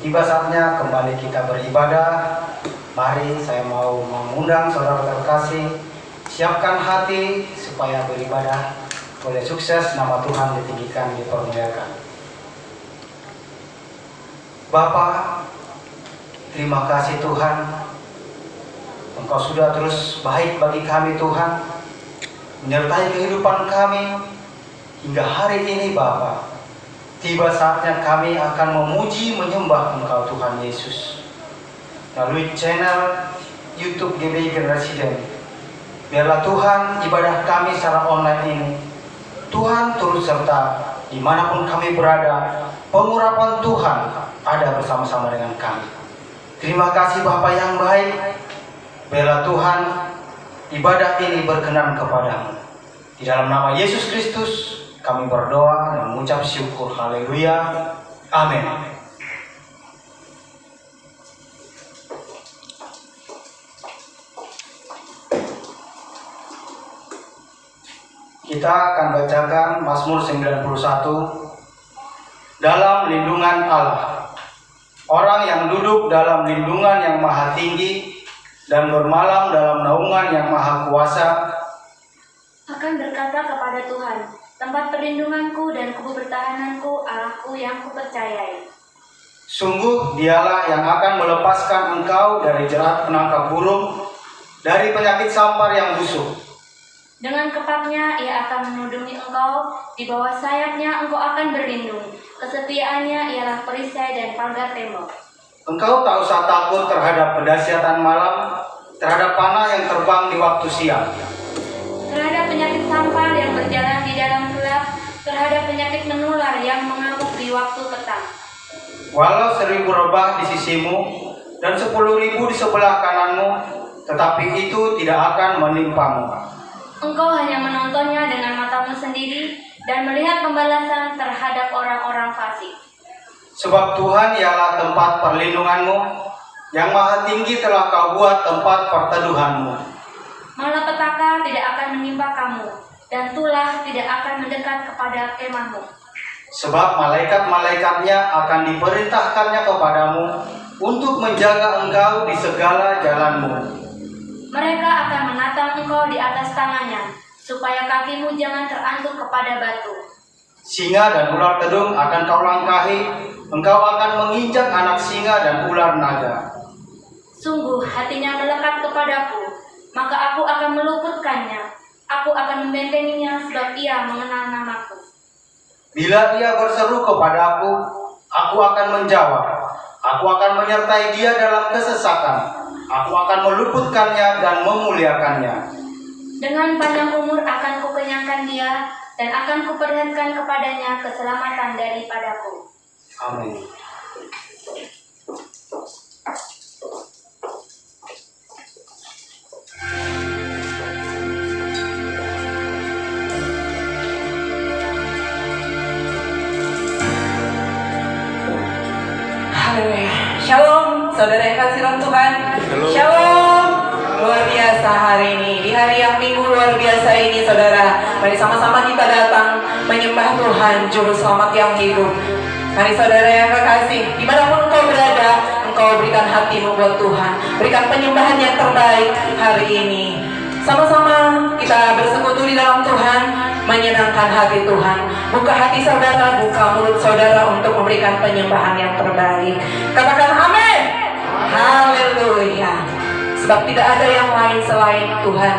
Tiba saatnya kembali kita beribadah. Mari saya mau mengundang saudara terkasih, siapkan hati supaya beribadah. Boleh sukses, nama Tuhan ditinggikan, dipermuliakan. Bapa, terima kasih Tuhan. Engkau sudah terus baik bagi kami Tuhan, menyertai kehidupan kami hingga hari ini Bapa. Tiba saatnya kami akan memuji menyembah Engkau Tuhan Yesus melalui channel YouTube GBI Generasi Den. Biarlah Tuhan ibadah kami secara online ini Tuhan turut serta dimanapun kami berada. Pengurapan Tuhan ada bersama-sama dengan kami. Terima kasih Bapa yang baik. Biarlah Tuhan ibadah ini berkenan kepadamu. Di dalam nama Yesus Kristus kami berdoa dan mengucap syukur. Haleluya. Amin. Kita akan bacakan Mazmur 91. Dalam lindungan Allah. Orang yang duduk dalam lindungan yang maha tinggi dan bermalam dalam naungan yang maha kuasa akan berkata kepada Tuhan, tempat perlindunganku dan kubu pertahananku, Allahku yang kupercayai. Sungguh dialah yang akan melepaskan engkau dari jerat penangkap burung, dari penyakit sampar yang busuk. Dengan kepaknya ia akan menudungi engkau, di bawah sayapnya engkau akan berlindung. Kesetiaannya ialah perisai dan pagar tembok. Engkau tak usah takut terhadap kedahsyatan malam, terhadap panah yang terbang di waktu siang, terhadap penyakit sampar yang berjalan di dalam gelap, terhadap penyakit menular yang mengamuk di waktu petang. Walau 1000 rebah di sisimu dan 10.000 di sebelah kananmu, tetapi itu tidak akan menimpamu. Engkau hanya menontonnya dengan matamu sendiri dan melihat pembalasan terhadap orang-orang fasik. Sebab Tuhan ialah tempat perlindunganmu, yang maha tinggi telah kau buat tempat perteduhanmu. Malapetaka tidak akan menimpa kamu, dan tulah tidak akan mendekat kepada kemahmu. Sebab malaikat-malaikatnya akan diperintahkannya kepadamu untuk menjaga engkau di segala jalanmu. Mereka akan menatang engkau di atas tangannya, supaya kakimu jangan terantuk kepada batu. Singa dan ular tedung akan kau langkahi, engkau akan menginjak anak singa dan ular naga. Sungguh hatinya melekat kepadaku, maka aku akan meluputkannya. Aku akan membentenginya sebab ia mengenal namaku. Bila ia berseru kepadaku, aku akan menjawab. Aku akan menyertai dia dalam kesesakan. Aku akan meluputkannya dan memuliakannya. Dengan panjang umur akan kukenyangkan dia, dan akan kuperlihatkan kepadanya keselamatan daripadaku. Amin. Haleluya. Shalom, saudara yang kasih dalam Tuhan. Shalom. Luar biasa hari ini, di hari yang minggu luar biasa ini saudara. Mari sama-sama kita datang menyembah Tuhan, Juru Selamat yang hidup. Mari saudara yang kekasih, dimanapun engkau berada, engkau berikan hatimu buat Tuhan. Berikan penyembahan yang terbaik hari ini. Sama-sama kita bersekutu di dalam Tuhan, menyenangkan hati Tuhan. Buka hati saudara, buka mulut saudara untuk memberikan penyembahan yang terbaik. Katakan amin. Haleluya. Sebab tidak ada yang lain selain Tuhan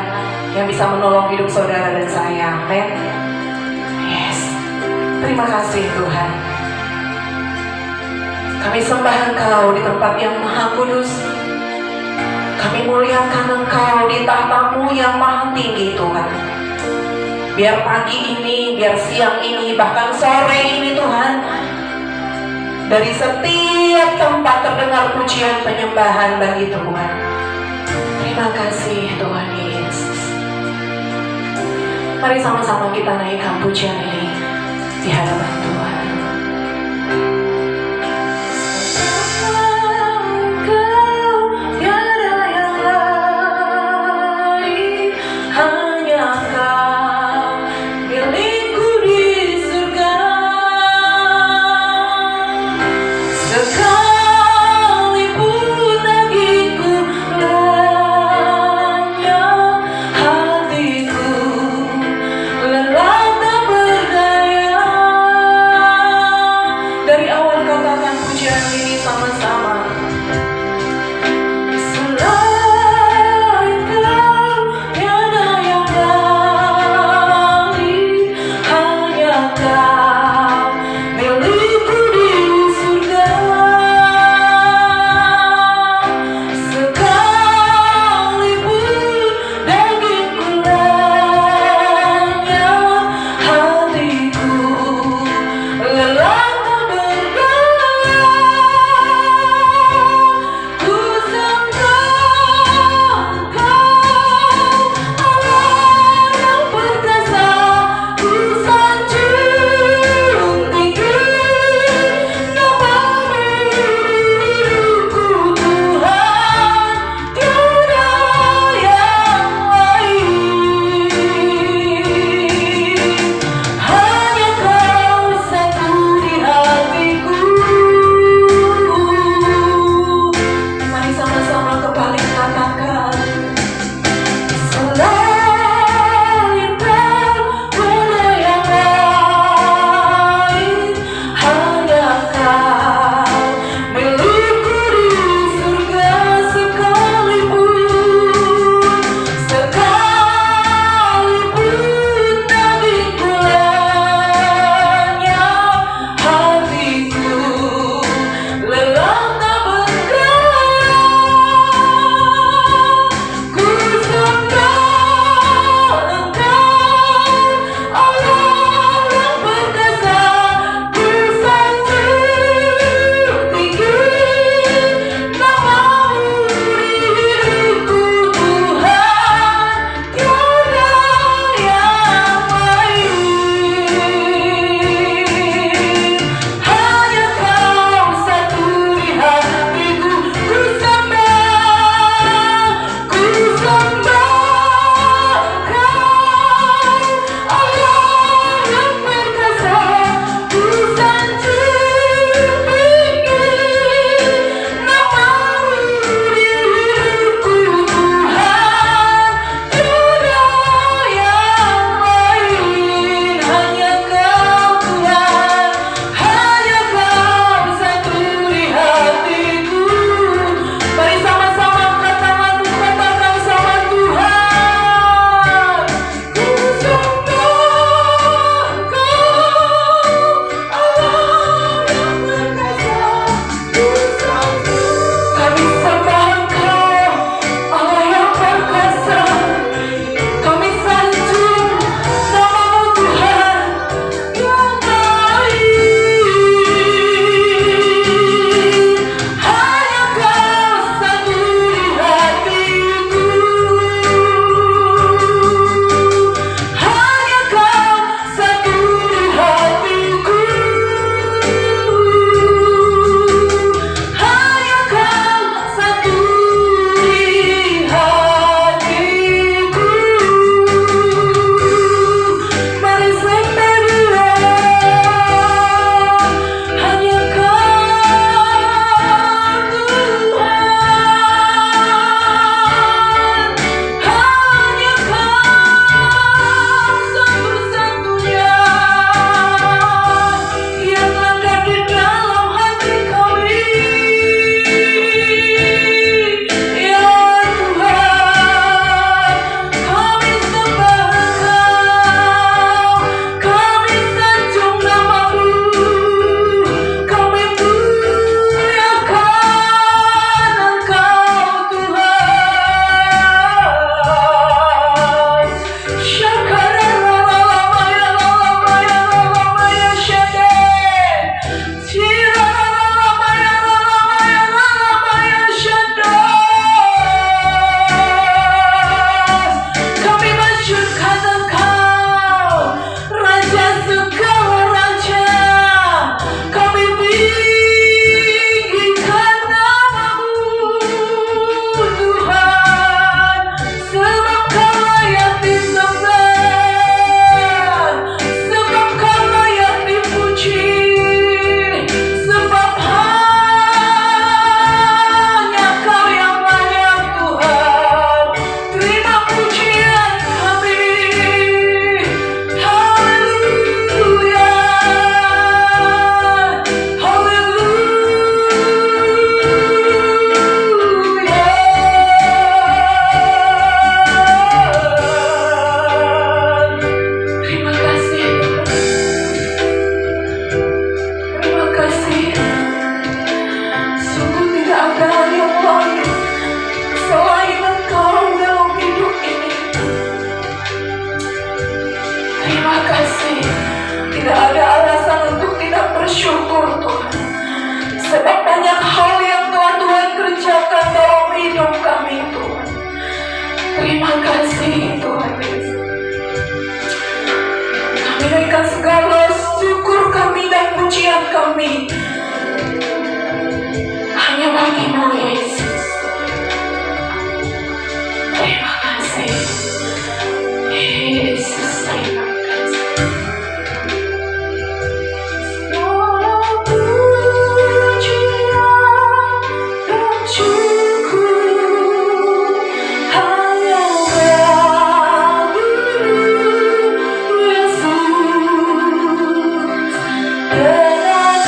yang bisa menolong hidup saudara dan saya. Amin. Yes. Terima kasih Tuhan. Kami sembah Engkau di tempat yang maha kudus. Kami muliakan Engkau di tahta-Mu yang maha tinggi Tuhan. Biar pagi ini, biar siang ini, bahkan sore ini Tuhan, dari setiap tempat terdengar pujian penyembahan bagi Tuhan. Terima kasih Tuhan Yesus. Mari sama-sama kita naikkan pujian ini di hadapan Tuhan. Sekali Terima kasih Tuhan Yesus. Kami naikkan segala syukur kami dan pujian kami hanya bagi-Mu Yesus. Terima kasih Yesus, terima kasih. Segala pujian dan syukur hanya bagi-Mu Yesus. Dengan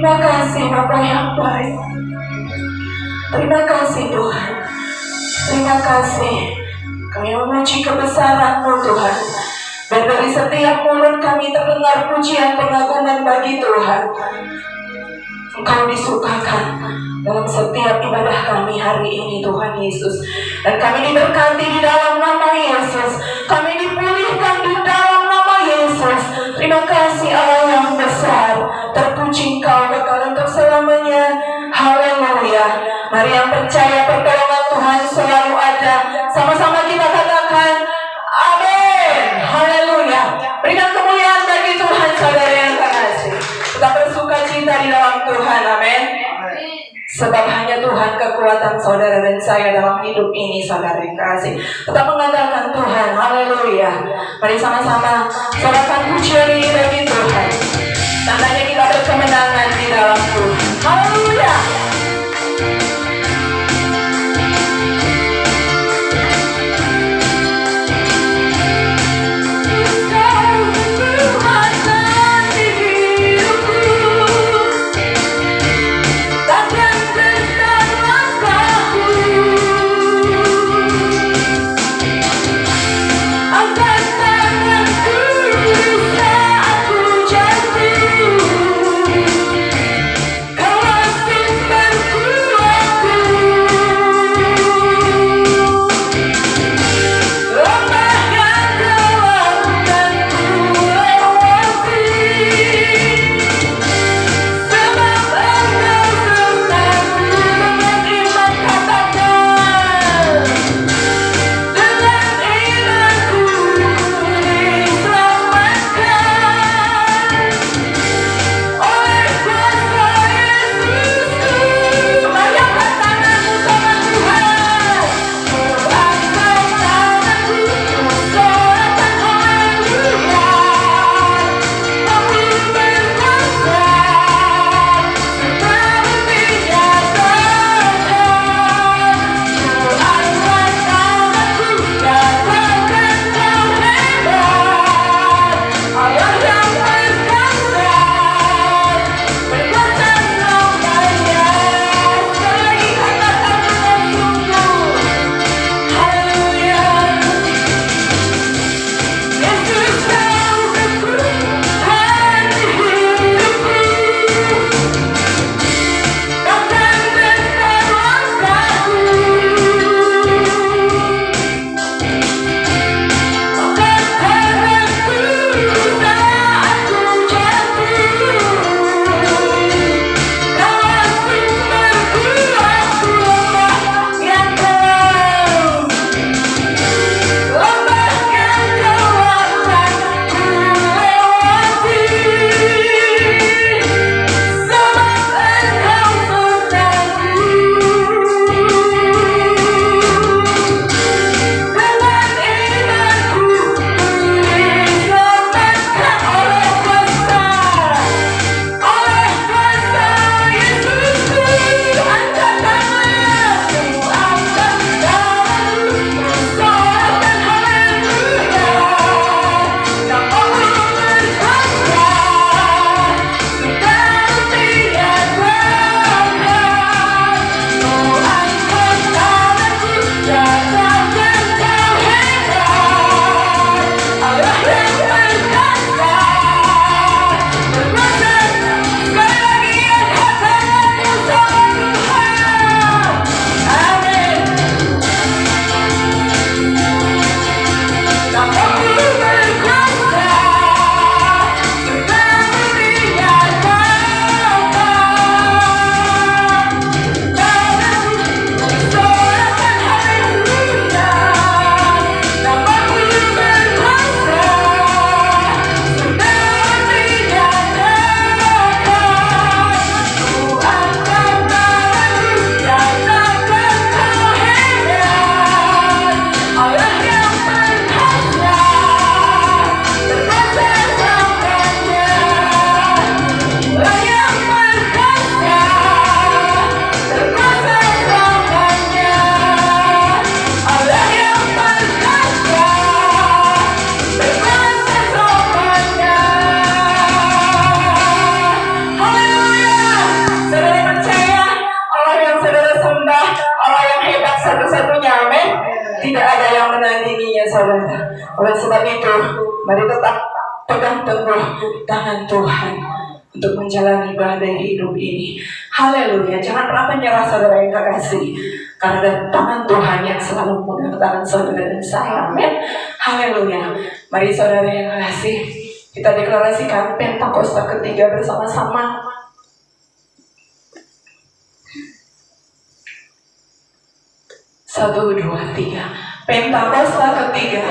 Terima kasih Bapa yang baik. Terima kasih Tuhan. Terima kasih. Kami memuji kebesaran-Mu Tuhan. Dan dari setiap mulut kami terdengar pujian pengagungan bagi Tuhan. Engkau disukakan dalam setiap ibadah kami hari ini Tuhan Yesus. Dan kami diberkati di dalam nama Yesus. Kami dipulihkan di dalam nama Yesus. Terima kasih Allah yang besar. Terpuji Engkau kekal untuk selamanya. Haleluya. Mari yang percaya pertolongan Tuhan selalu ada. Sama-sama kita katakan amin. Haleluya. Berikan kemuliaan bagi Tuhan saudara yang terkasih. Kita bersuka cita di dalam Tuhan. Amin. Sebab hanya Tuhan kekuatan saudara dan saya dalam hidup ini, saudara yang kasih. Tetap mengandalkan Tuhan. Haleluya. Mari sama-sama sorakan pujian ini bagi Tuhan. Tandanya kita berkemenangan di dalam Tuhan. Haleluya. saudara. Oleh sebab itu, mari tetap pegang teguh tangan Tuhan untuk menjalani badai hidup ini. Haleluya. Jangan pernah menyerah saudara yang kekasih. Karena ada tangan Tuhan yang selalu memegang tangan saudara dan saya. Amin. Haleluya. Mari saudara yang kekasih, kita deklarasikan Pentakosta ketiga bersama-sama. 1, 2, 3. Pentakosta ketiga.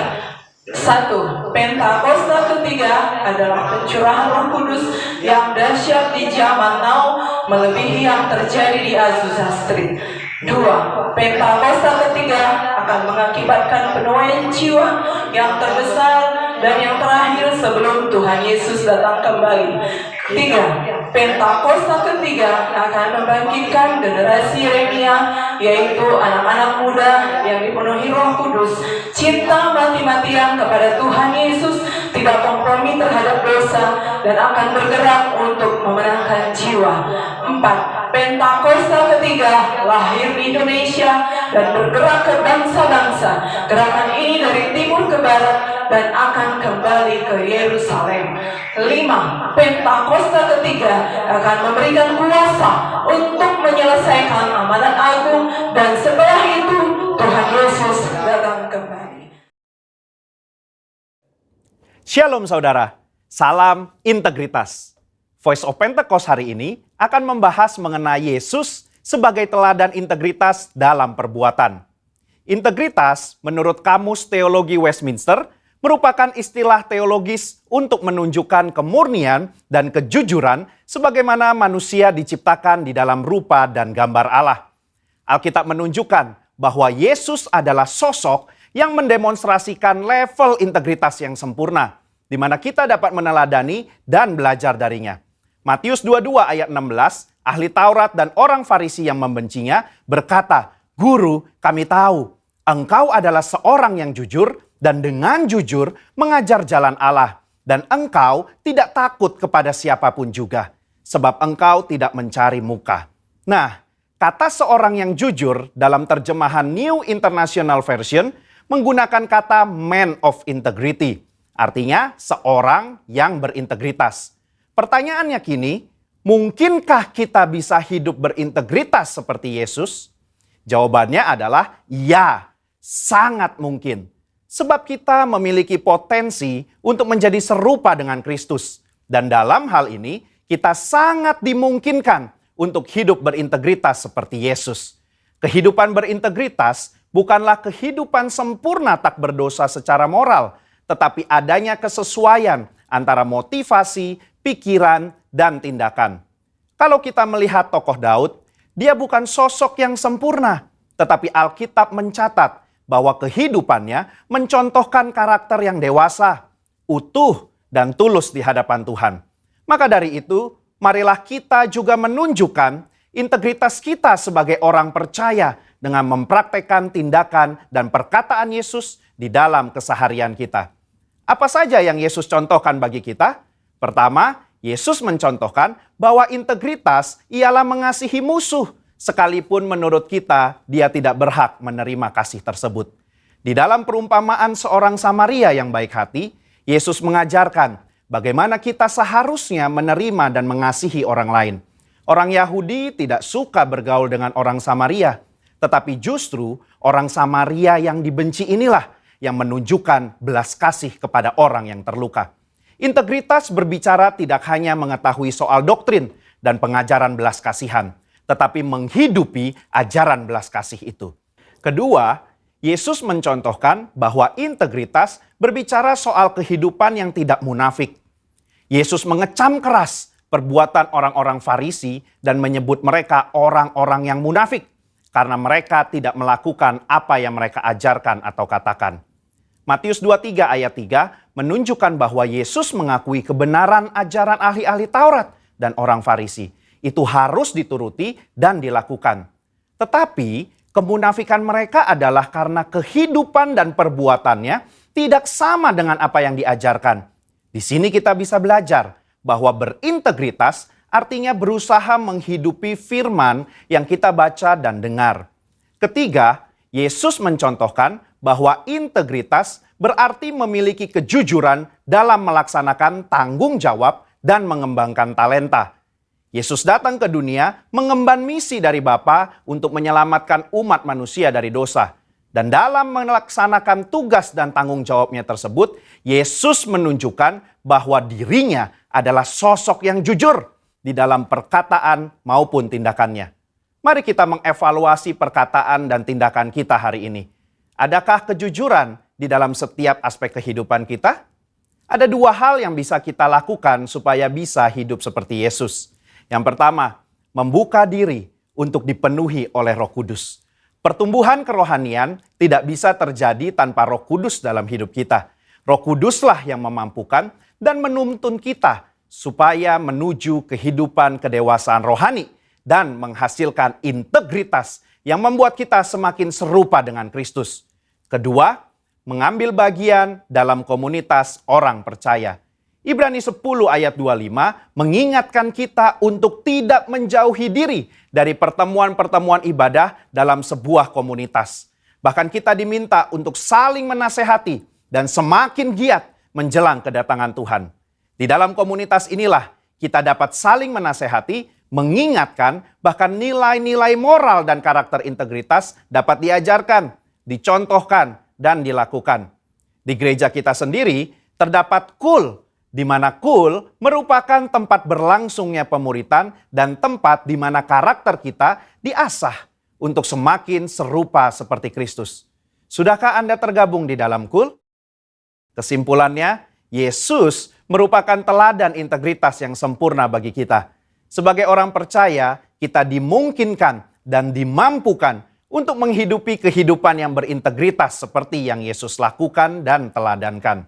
1. Pentakosta ketiga adalah pencurahan Roh Kudus yang dahsyat di zaman now, melebihi yang terjadi di Azusa Street. 2. Pentakosta ketiga akan mengakibatkan penuaian jiwa yang terbesar dan yang terakhir sebelum Tuhan Yesus datang kembali. 3. Pentakosta ketiga akan membangkitkan generasi Yeremia, yaitu anak-anak muda yang dipenuhi Roh Kudus, cinta mati-matian kepada Tuhan Yesus, tidak kompromi terhadap dosa, dan akan bergerak untuk memenangkan jiwa. 4. Pentakosta ketiga lahir di Indonesia dan bergerak ke bangsa-bangsa. Gerakan ini dari timur ke barat dan akan kembali ke Yerusalem. 5. Pentakosta ketiga akan memberikan kuasa untuk menyelesaikan amanat agung, dan setelah itu Tuhan Yesus datang kembali. Shalom saudara, salam integritas. Voice of Pentecost hari ini akan membahas mengenai Yesus sebagai teladan integritas dalam perbuatan. Integritas menurut Kamus Teologi Westminster merupakan istilah teologis untuk menunjukkan kemurnian dan kejujuran sebagaimana manusia diciptakan di dalam rupa dan gambar Allah. Alkitab menunjukkan bahwa Yesus adalah sosok yang mendemonstrasikan level integritas yang sempurna, di mana kita dapat meneladani dan belajar darinya. Matius 22 ayat 16, ahli Taurat dan orang Farisi yang membencinya berkata, "Guru, kami tahu, engkau adalah seorang yang jujur dan dengan jujur mengajar jalan Allah, dan engkau tidak takut kepada siapapun juga, sebab engkau tidak mencari muka." Nah, kata seorang yang jujur dalam terjemahan New International Version menggunakan kata man of integrity, artinya seorang yang berintegritas. Pertanyaannya kini, mungkinkah kita bisa hidup berintegritas seperti Yesus? Jawabannya adalah ya, sangat mungkin. Sebab kita memiliki potensi untuk menjadi serupa dengan Kristus. Dan dalam hal ini, kita sangat dimungkinkan untuk hidup berintegritas seperti Yesus. Kehidupan berintegritas bukanlah kehidupan sempurna tak berdosa secara moral, tetapi adanya kesesuaian antara motivasi, pikiran, dan tindakan. Kalau kita melihat tokoh Daud, dia bukan sosok yang sempurna, tetapi Alkitab mencatat bahwa kehidupannya mencontohkan karakter yang dewasa, utuh, dan tulus di hadapan Tuhan. Maka dari itu, marilah kita juga menunjukkan integritas kita sebagai orang percaya dengan mempraktekkan tindakan dan perkataan Yesus di dalam keseharian kita. Apa saja yang Yesus contohkan bagi kita? Pertama, Yesus mencontohkan bahwa integritas ialah mengasihi musuh, sekalipun menurut kita dia tidak berhak menerima kasih tersebut. Di dalam perumpamaan seorang Samaria yang baik hati, Yesus mengajarkan bagaimana kita seharusnya menerima dan mengasihi orang lain. Orang Yahudi tidak suka bergaul dengan orang Samaria, tetapi justru orang Samaria yang dibenci inilah yang menunjukkan belas kasih kepada orang yang terluka. Integritas berbicara tidak hanya mengetahui soal doktrin dan pengajaran belas kasihan, tetapi menghidupi ajaran belas kasih itu. Kedua, Yesus mencontohkan bahwa integritas berbicara soal kehidupan yang tidak munafik. Yesus mengecam keras perbuatan orang-orang Farisi dan menyebut mereka orang-orang yang munafik karena mereka tidak melakukan apa yang mereka ajarkan atau katakan. Matius 23 ayat 3 menunjukkan bahwa Yesus mengakui kebenaran ajaran ahli-ahli Taurat dan orang Farisi. Itu harus dituruti dan dilakukan. Tetapi kemunafikan mereka adalah karena kehidupan dan perbuatannya tidak sama dengan apa yang diajarkan. Di sini kita bisa belajar bahwa berintegritas artinya berusaha menghidupi firman yang kita baca dan dengar. Ketiga, Yesus mencontohkan bahwa integritas berarti memiliki kejujuran dalam melaksanakan tanggung jawab dan mengembangkan talenta. Yesus datang ke dunia mengemban misi dari Bapa untuk menyelamatkan umat manusia dari dosa. Dan dalam melaksanakan tugas dan tanggung jawabnya tersebut, Yesus menunjukkan bahwa dirinya adalah sosok yang jujur di dalam perkataan maupun tindakannya. Mari kita mengevaluasi perkataan dan tindakan kita hari ini. Adakah kejujuran di dalam setiap aspek kehidupan kita? Ada dua hal yang bisa kita lakukan supaya bisa hidup seperti Yesus. Yang pertama, membuka diri untuk dipenuhi oleh Roh Kudus. Pertumbuhan kerohanian tidak bisa terjadi tanpa Roh Kudus dalam hidup kita. Roh Kuduslah yang memampukan dan menuntun kita supaya menuju kehidupan kedewasaan rohani dan menghasilkan integritas yang membuat kita semakin serupa dengan Kristus. Kedua, mengambil bagian dalam komunitas orang percaya. Ibrani 10 ayat 25 mengingatkan kita untuk tidak menjauhi diri dari pertemuan-pertemuan ibadah dalam sebuah komunitas. Bahkan kita diminta untuk saling menasehati dan semakin giat menjelang kedatangan Tuhan. Di dalam komunitas inilah kita dapat saling menasehati, mengingatkan, bahkan nilai-nilai moral dan karakter integritas dapat diajarkan, dicontohkan, dan dilakukan. Di gereja kita sendiri terdapat KUL, di mana KUL merupakan tempat berlangsungnya pemuritan dan tempat di mana karakter kita diasah untuk semakin serupa seperti Kristus. Sudahkah Anda tergabung di dalam KUL? Kesimpulannya, Yesus merupakan teladan integritas yang sempurna bagi kita. Sebagai orang percaya, kita dimungkinkan dan dimampukan untuk menghidupi kehidupan yang berintegritas seperti yang Yesus lakukan dan teladankan.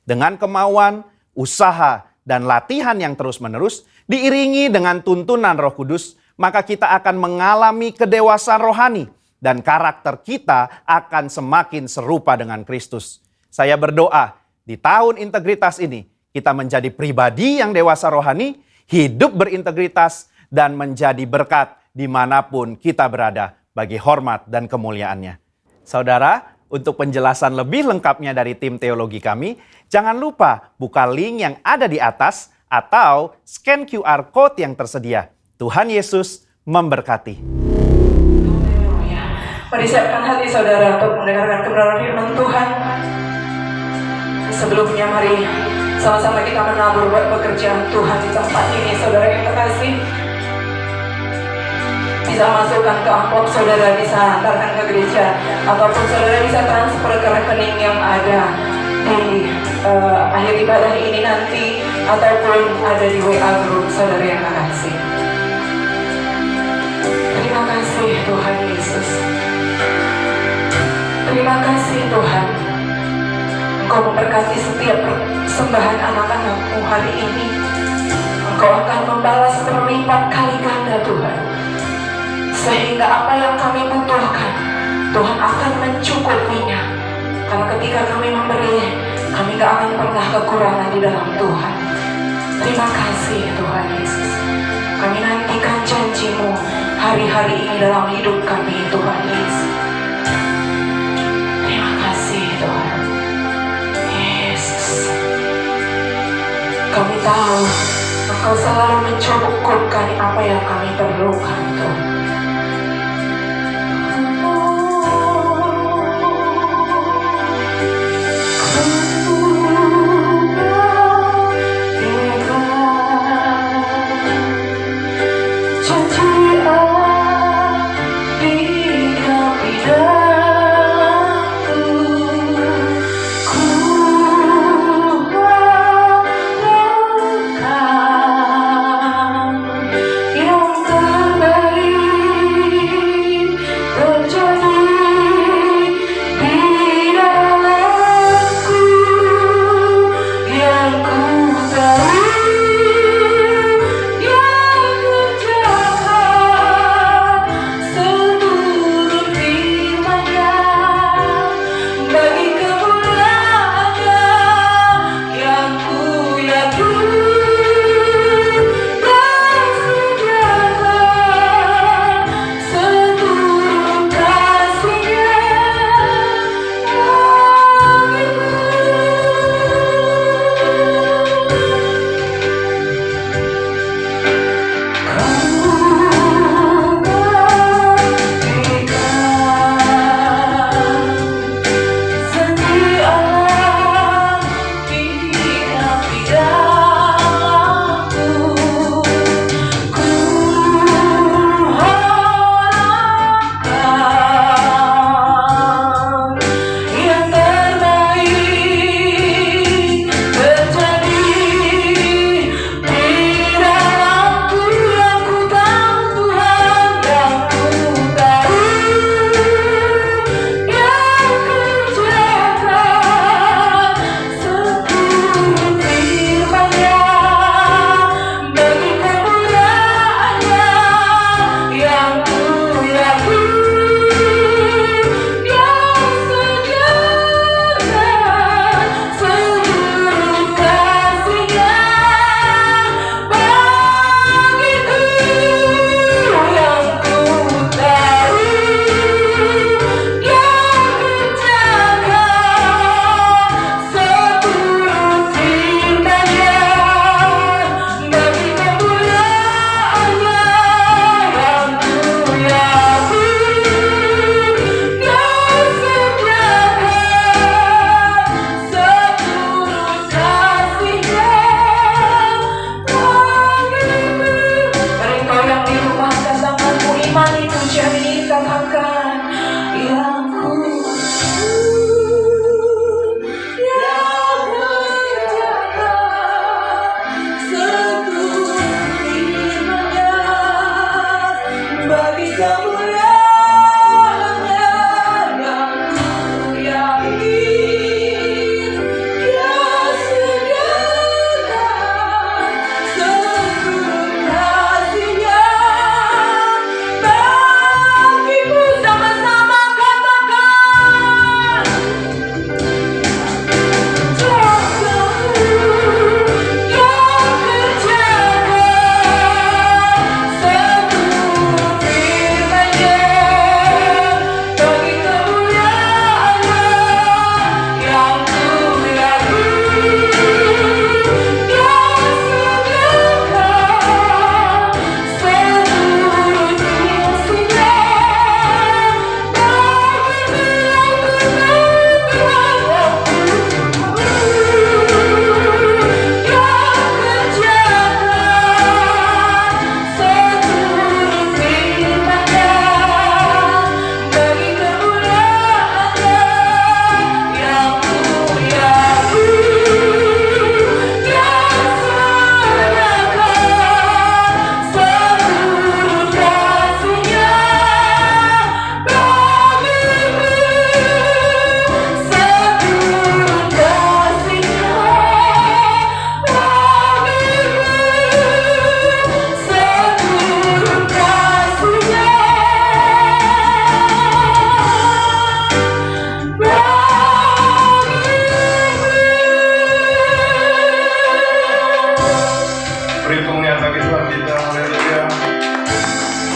Dengan kemauan, usaha, dan latihan yang terus-menerus, diiringi dengan tuntunan Roh Kudus, maka kita akan mengalami kedewasaan rohani dan karakter kita akan semakin serupa dengan Kristus. Saya berdoa, di tahun integritas ini, kita menjadi pribadi yang dewasa rohani, hidup berintegritas, dan menjadi berkat dimanapun kita berada, bagi hormat dan kemuliaannya. Saudara, untuk penjelasan lebih lengkapnya dari tim teologi kami, jangan lupa buka link yang ada di atas atau scan QR Code yang tersedia. Tuhan Yesus memberkati. Mari siapkan hati saudara untuk mendengarkan kebenaran firman Tuhan. Sebelumnya mari sama-sama kita menabur buat pekerjaan Tuhan di tempat ini, saudara yang terkasih. Bisa masukkan ke amplop saudara, bisa antarkan ke gereja, ataupun saudara bisa transfer ke rekening yang ada di akhir ibadah ini nanti, ataupun ada di WA group saudara yang terkasih. Terima kasih Tuhan Yesus. Terima kasih Tuhan. Engkau memberkati setiap persembahan anak-anakmu hari ini. Engkau akan membalas berlipat kali ganda Tuhan. Sehingga apa yang kami butuhkan, Tuhan akan mencukupinya. Karena ketika kami memberi, kami gak akan pernah kekurangan di dalam Tuhan. Terima kasih Tuhan Yesus. Kami nantikan janji-Mu hari-hari ini dalam hidup kami, Tuhan Yesus. Terima kasih Tuhan Yesus. Kami tahu Engkau selalu mencukupkan apa yang kami perlukan, Tuhan. Yang terbaik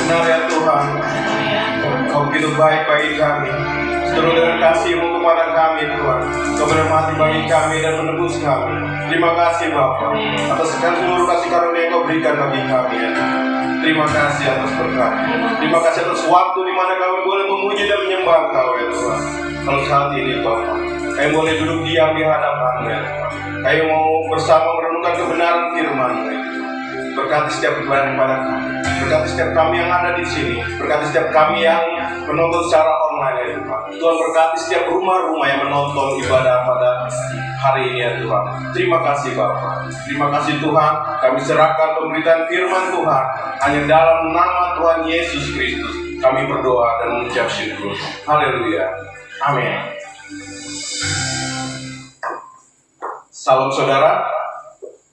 benar ya Tuhan. Kau begitu baik bagi kami. Seluruh dengan kasih-Mu kepada kami Tuhan. Kau bermati bagi kami dan menebus kami. Terima kasih Bapa atas segala seluruh kasih karunia yang Kau berikan bagi kami ya Tuhan. Terima kasih atas berkat. Terima kasih atas waktu di mana kami boleh memuji dan menyembah Kau ya Tuhan. Kalau saat ini Bapa, kami boleh duduk diam di hadapan-Mu ya Tuhan. Kami mau bersama merenungkan kebenaran firman-Mu ya Tuhan. Berkati setiap ibadah pada kami. Berkati setiap kami yang ada di sini. Berkati setiap kami yang menonton secara online ya Tuhan. Tuhan berkati setiap rumah-rumah yang menonton ibadah pada hari ini ya Tuhan. Terima kasih Bapa. Terima kasih Tuhan. Kami serahkan pemberitaan firman Tuhan hanya dalam nama Tuhan Yesus Kristus. Kami berdoa dan mengucap syukur. Haleluya. Amin. Salam saudara.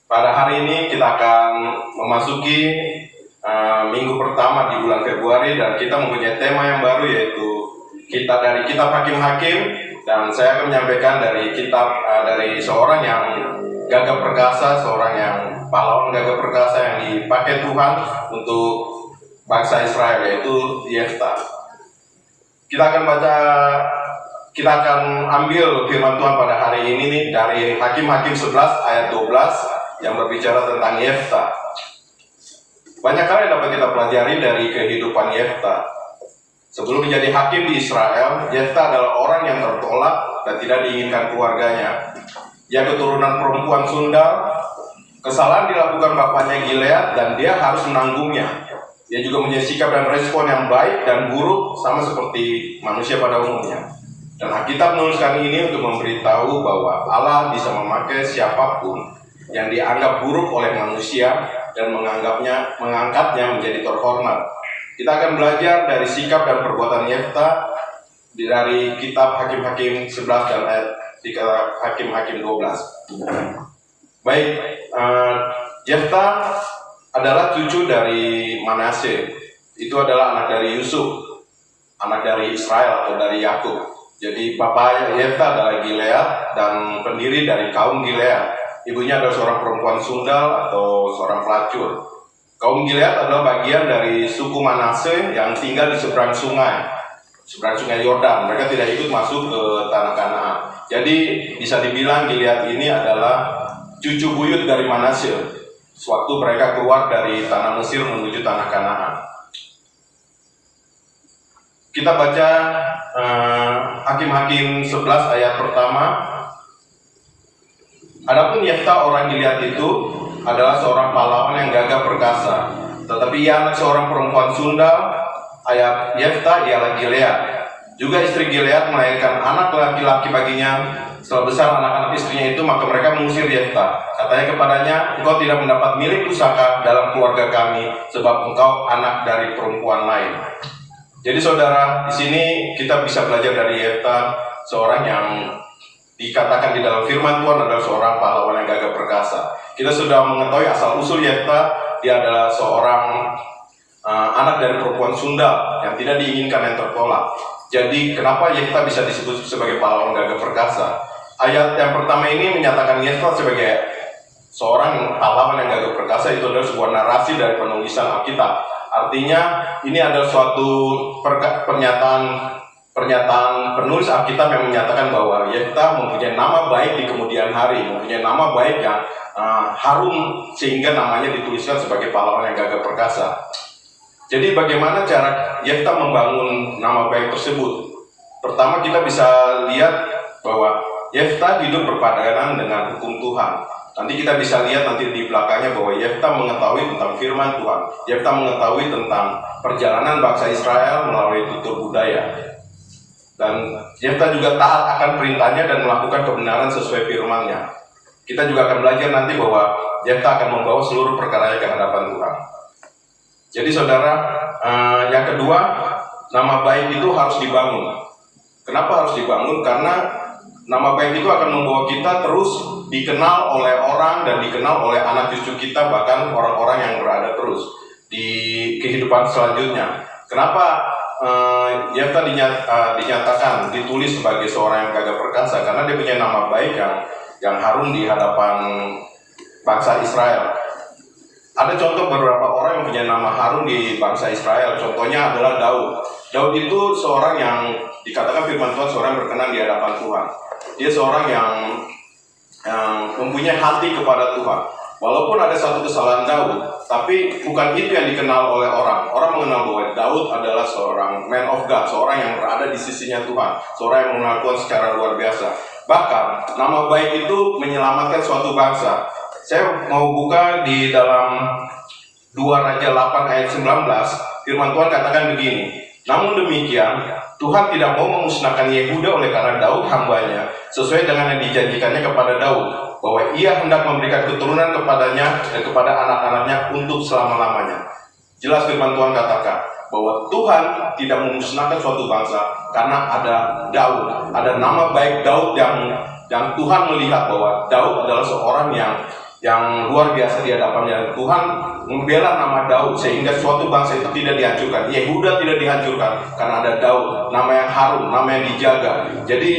Pada hari ini kita akan memasuki minggu pertama di bulan Februari dan kita mempunyai tema yang baru yaitu kita dari kitab Hakim-Hakim, dan saya akan menyampaikan dari kitab dari seorang yang gagah perkasa, seorang yang pahlawan gagah perkasa yang dipakai Tuhan untuk bangsa Israel yaitu Yefta. Kita akan ambil firman Tuhan pada hari ini nih dari Hakim-Hakim 11 ayat 12 yang berbicara tentang Yefta. Banyak hal yang dapat kita pelajari dari kehidupan Yefta. Sebelum menjadi hakim di Israel, Yefta adalah orang yang tertolak dan tidak diinginkan keluarganya. Dia keturunan perempuan Sundal. Kesalahan dilakukan bapaknya Gilead dan dia harus menanggungnya. Dia juga punya sikap dan respon yang baik dan buruk sama seperti manusia pada umumnya. Dan Alkitab menuliskan ini untuk memberitahu bahwa Allah bisa memakai siapapun yang dianggap buruk oleh manusia dan mengangkatnya menjadi terhormat. Kita akan belajar dari sikap dan perbuatan Yefta dari kitab Hakim-Hakim 11 dan ayat Hakim-Hakim 12. Baik, Yefta adalah cucu dari Manase. Itu adalah anak dari Yusuf, anak dari Israel atau dari Yakub. Jadi bapak Yefta adalah Gilead dan pendiri dari kaum Gilead. Ibunya adalah seorang perempuan Sundal atau seorang pelacur. Kaum Gilead adalah bagian dari suku Manase yang tinggal di seberang sungai Yordan. Mereka tidak ikut masuk ke tanah Kanaan. Jadi bisa dibilang Gilead ini adalah cucu buyut dari Manase sewaktu mereka keluar dari tanah Mesir menuju tanah Kanaan. Kita baca Hakim-Hakim 11 ayat pertama. Adapun Yefta orang Gilead itu adalah seorang pahlawan yang gagah perkasa, tetapi ia anak seorang perempuan Sundal. Ayat Yefta ialah Gilead. Juga istri Gilead melahirkan anak laki-laki baginya. Setelah besar anak-anak istrinya itu, maka mereka mengusir Yefta. Katanya kepadanya, engkau tidak mendapat milik pusaka dalam keluarga kami, sebab engkau anak dari perempuan lain. Jadi saudara, di sini kita bisa belajar dari Yefta, seorang yang dikatakan di dalam firman Tuhan adalah seorang pahlawan yang gagah perkasa. Kita sudah mengetahui asal-usul Yefta, dia adalah seorang anak dari perempuan Sundal yang tidak diinginkan, yang tertolak. Jadi kenapa Yefta bisa disebut sebagai pahlawan gagah perkasa? Ayat yang pertama ini menyatakan Yefta sebagai seorang pahlawan yang gagah perkasa. Itu adalah sebuah narasi dari penulisan Alkitab. Artinya ini adalah suatu pernyataan penulis Alkitab yang menyatakan bahwa Yefta mempunyai nama baik di kemudian hari, mempunyai nama baik yang harum sehingga namanya dituliskan sebagai pahlawan yang gagah perkasa. Jadi bagaimana cara Yefta membangun nama baik tersebut? Pertama kita bisa lihat bahwa Yefta hidup berpadangan dengan hukum Tuhan. Nanti kita bisa lihat nanti di belakangnya bahwa Yefta mengetahui tentang firman Tuhan. Yefta mengetahui tentang perjalanan bangsa Israel melalui tutur budaya. Dan Yefta juga taat akan perintahnya dan melakukan kebenaran sesuai firman-Nya. Kita juga akan belajar nanti bahwa Yefta akan membawa seluruh perkaranya ke hadapan Tuhan. Jadi saudara, yang kedua, nama baik itu harus dibangun. Kenapa harus dibangun? Karena nama baik itu akan membawa kita terus dikenal oleh orang dan dikenal oleh anak cucu kita, bahkan orang-orang yang berada terus di kehidupan selanjutnya. Kenapa Yefta dinyatakan ditulis sebagai seorang yang gagah perkasa? Karena dia punya nama baik yang harum di hadapan bangsa Israel. Ada contoh beberapa orang yang punya nama harum di bangsa Israel. Contohnya adalah Daud. Daud itu seorang yang dikatakan firman Tuhan seorang yang berkenan di hadapan Tuhan. Dia seorang yang mempunyai hati kepada Tuhan. Walaupun ada satu kesalahan Daud, tapi bukan itu yang dikenal oleh orang. Orang mengenal bahwa Daud adalah seorang man of God, seorang yang berada di sisinya Tuhan, seorang yang mengenal Tuhan secara luar biasa. Bahkan nama baik itu menyelamatkan suatu bangsa. Saya mau buka di dalam 2 Raja 8 ayat 19, firman Tuhan katakan begini. Namun demikian, Tuhan tidak mau memusnahkan Yehuda oleh karena Daud hambanya, sesuai dengan yang dijanjikannya kepada Daud, bahwa ia hendak memberikan keturunan kepadanya dan kepada anak-anaknya untuk selama-lamanya. Jelas firman Tuhan katakan bahwa Tuhan tidak memusnahkan suatu bangsa karena ada Daud, ada nama baik Daud yang Tuhan melihat bahwa Daud adalah seorang yang luar biasa di hadapannya. Tuhan membela nama Daud sehingga suatu bangsa itu tidak dihancurkan. Yehuda tidak dihancurkan karena ada Daud, nama yang harum, nama yang dijaga. Jadi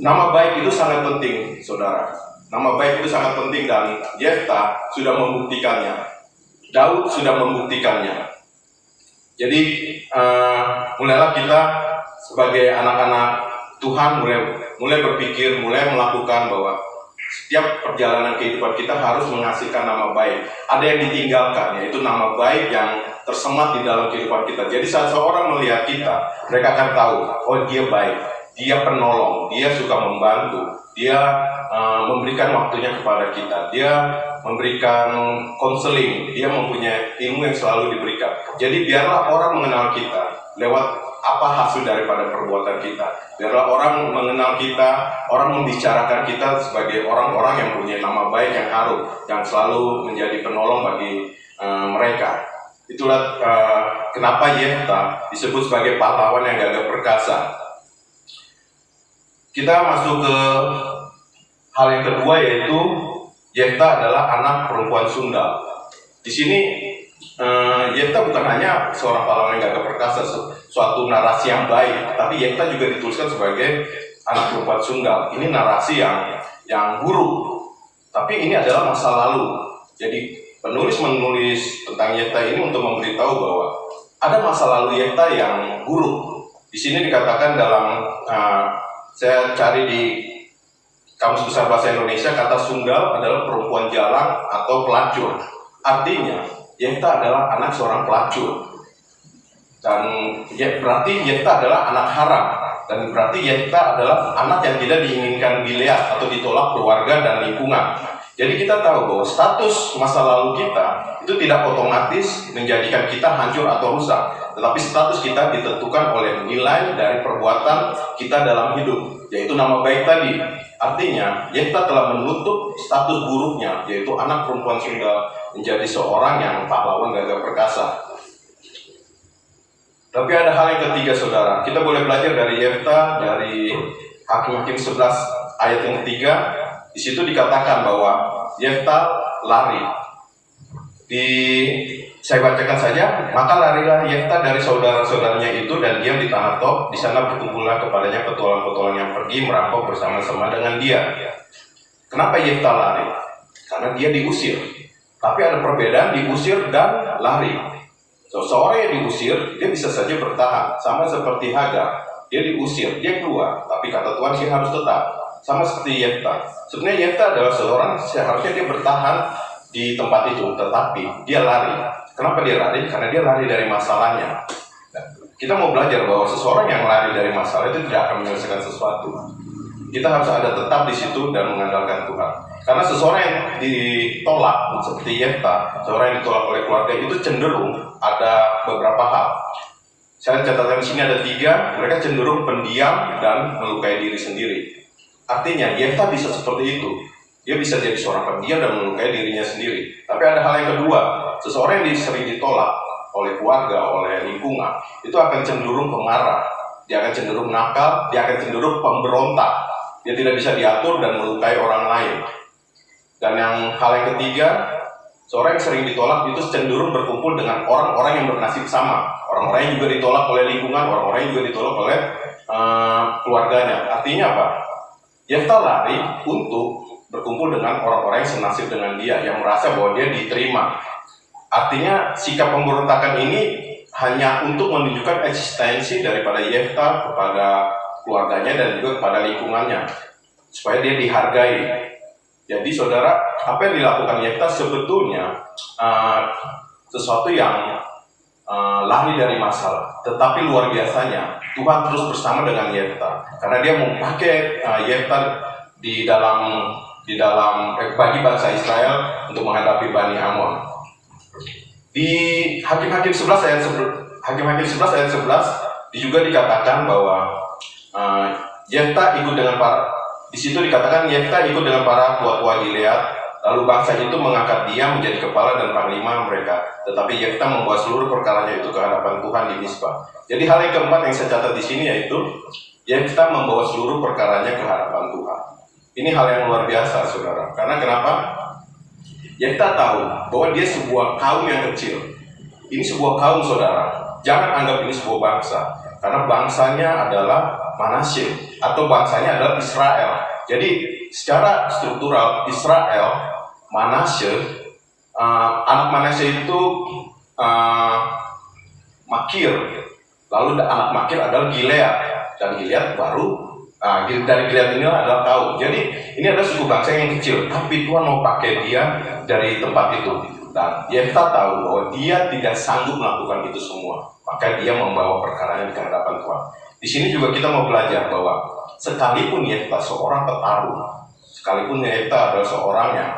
nama baik itu sangat penting, saudara. Nama baik itu sangat penting dan Yefta sudah membuktikannya. Daud sudah membuktikannya. Jadi mulailah kita sebagai anak-anak Tuhan mulai berpikir, mulai melakukan bahwa setiap perjalanan kehidupan kita harus menghasilkan nama baik. Ada yang ditinggalkan, yaitu nama baik yang tersemat di dalam kehidupan kita. Jadi saat seorang melihat kita, mereka akan tahu, oh dia baik, dia penolong, dia suka membantu, dia memberikan waktunya kepada kita, dia memberikan konseling, dia mempunyai ilmu yang selalu diberikan. Jadi biarlah orang mengenal kita lewat apa hasil daripada perbuatan kita. Biarlah orang mengenal kita, orang membicarakan kita sebagai orang-orang yang punya nama baik yang harum, yang selalu menjadi penolong bagi mereka. Itulah kenapa Yefta disebut sebagai pahlawan yang gagah perkasa. Kita masuk ke hal yang kedua, yaitu Yefta adalah anak perempuan Sundal. Di sini Yefta bukan hanya seorang pahlawan yang gagah perkasa, suatu narasi yang baik, tapi Yefta juga dituliskan sebagai anak perempuan Sundal. Ini narasi yang buruk, tapi ini adalah masa lalu. Jadi penulis menulis tentang Yefta ini untuk memberitahu bahwa ada masa lalu Yefta yang buruk. Di sini dikatakan dalam saya cari di Kamus Besar Bahasa Indonesia, kata Sundal adalah perempuan jalang atau pelacur. Artinya Yefta adalah anak seorang pelacur. Dan berarti Yefta adalah anak haram. Dan berarti Yefta adalah anak yang tidak diinginkan Gilead atau ditolak keluarga dan lingkungan. Jadi kita tahu bahwa status masa lalu kita itu tidak otomatis menjadikan kita hancur atau rusak. Tetapi status kita ditentukan oleh nilai dari perbuatan kita dalam hidup, yaitu nama baik tadi. Artinya Yefta telah menutup status buruknya, yaitu anak perempuan Sundal, menjadi seorang yang pahlawan gagah perkasa. Tapi ada hal yang ketiga, saudara. Kita boleh belajar dari Yefta, dari Hakim-Hakim 11 ayat yang ketiga. Di situ dikatakan bahwa Yefta lari. Saya bacakan saja. Maka larilah Yefta dari saudara-saudaranya itu dan diam di tanah Tob. Di sana berkumpullah kepadanya petualang-petualang yang pergi merampok bersama-sama dengan dia. Kenapa Yefta lari? Karena dia diusir. Tapi ada perbedaan diusir dan lari. Seorang yang diusir, dia bisa saja bertahan. Sama seperti Hagar, dia diusir, dia keluar. Tapi kata Tuhan, dia harus tetap. Sama seperti Yefta. Sebenarnya Yefta adalah seorang, seharusnya dia bertahan di tempat itu, tetapi dia lari. Kenapa dia lari? Karena dia lari dari masalahnya. Kita mau belajar bahwa seseorang yang lari dari masalah itu tidak akan menyelesaikan sesuatu. Kita harus ada tetap di situ dan mengandalkan Tuhan. Karena seseorang yang ditolak seperti Yefta, seorang yang ditolak oleh keluarga itu cenderung ada beberapa hal. Saya catatkan di sini ada 3. Mereka cenderung pendiam dan melukai diri sendiri. Artinya Yefta bisa seperti itu. Dia bisa jadi seorang pendiam dan melukai dirinya sendiri. Tapi ada hal yang kedua. Seseorang yang sering ditolak oleh keluarga, oleh lingkungan, itu akan cenderung pemarah. Dia akan cenderung nakal. Dia akan cenderung pemberontak. Dia tidak bisa diatur dan melukai orang lain. Dan hal yang ketiga, seorang yang sering ditolak itu cenderung berkumpul dengan orang-orang yang bernasib sama. Orang-orang yang juga ditolak oleh lingkungan, orang-orang yang juga ditolak oleh keluarganya. Artinya apa? Yefta lari untuk berkumpul dengan orang-orang yang senasib dengan dia, yang merasa bahwa dia diterima. Artinya sikap pemberontakan ini hanya untuk menunjukkan eksistensi daripada Yefta kepada keluarganya dan juga kepada lingkungannya, supaya dia dihargai. Jadi saudara, apa yang dilakukan Yefta sebetulnya sesuatu yang lari dari masalah, tetapi luar biasanya Tuhan terus bersama dengan Yefta, karena dia memakai Yefta di dalam bagi bangsa Israel untuk menghadapi Bani Amon. Di Hakim-Hakim 11 ayat 11 juga dikatakan bahwa Yefta ikut dengan di situ dikatakan Yefta ikut dengan para tua-tua Gilead, lalu bangsa itu mengangkat dia menjadi kepala dan panglima mereka. Tetapi Yefta membawa seluruh perkaranya itu ke hadapan Tuhan di Mizpah. Jadi hal yang keempat yang saya catat di sini yaitu Yefta membawa seluruh perkaranya ke hadapan Tuhan. Ini hal yang luar biasa, saudara. Karena kenapa? Yefta tahu bahwa dia sebuah kaum yang kecil. Ini sebuah kaum, saudara. Jangan anggap ini sebuah bangsa, karena bangsanya adalah Manasye atau bangsanya adalah Israel. Jadi secara struktural Israel, Manasye, anak Manasye itu Makir, lalu anak Makir adalah Gilead, dan Gilead baru dari Gilead inilah adalah kaum. Jadi ini adalah suku bangsa yang kecil, tapi Tuhan mau pakai dia dari tempat itu. Dan Yefta tahu bahwa dia tidak sanggup melakukan itu semua, maka dia membawa perkaranya di hadapan Tuhan. Di sini juga kita mau belajar bahwa sekalipun Yefta seorang petarung, sekalipun Yefta adalah seorang yang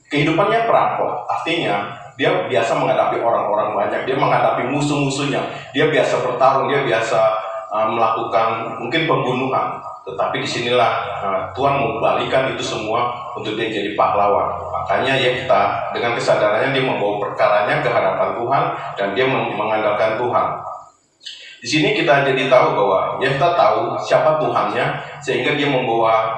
kehidupannya perampok, artinya dia biasa menghadapi orang-orang banyak, dia menghadapi musuh-musuhnya, dia biasa bertarung, dia biasa melakukan mungkin pembunuhan. Tetapi disinilah Tuhan membalikan itu semua untuk dia jadi pahlawan. Makanya Yefta dengan kesadarannya dia membawa perkaranya ke hadapan Tuhan dan dia mengandalkan Tuhan. Di sini kita jadi tahu bahwa Yefta tahu siapa Tuhannya, sehingga dia membawa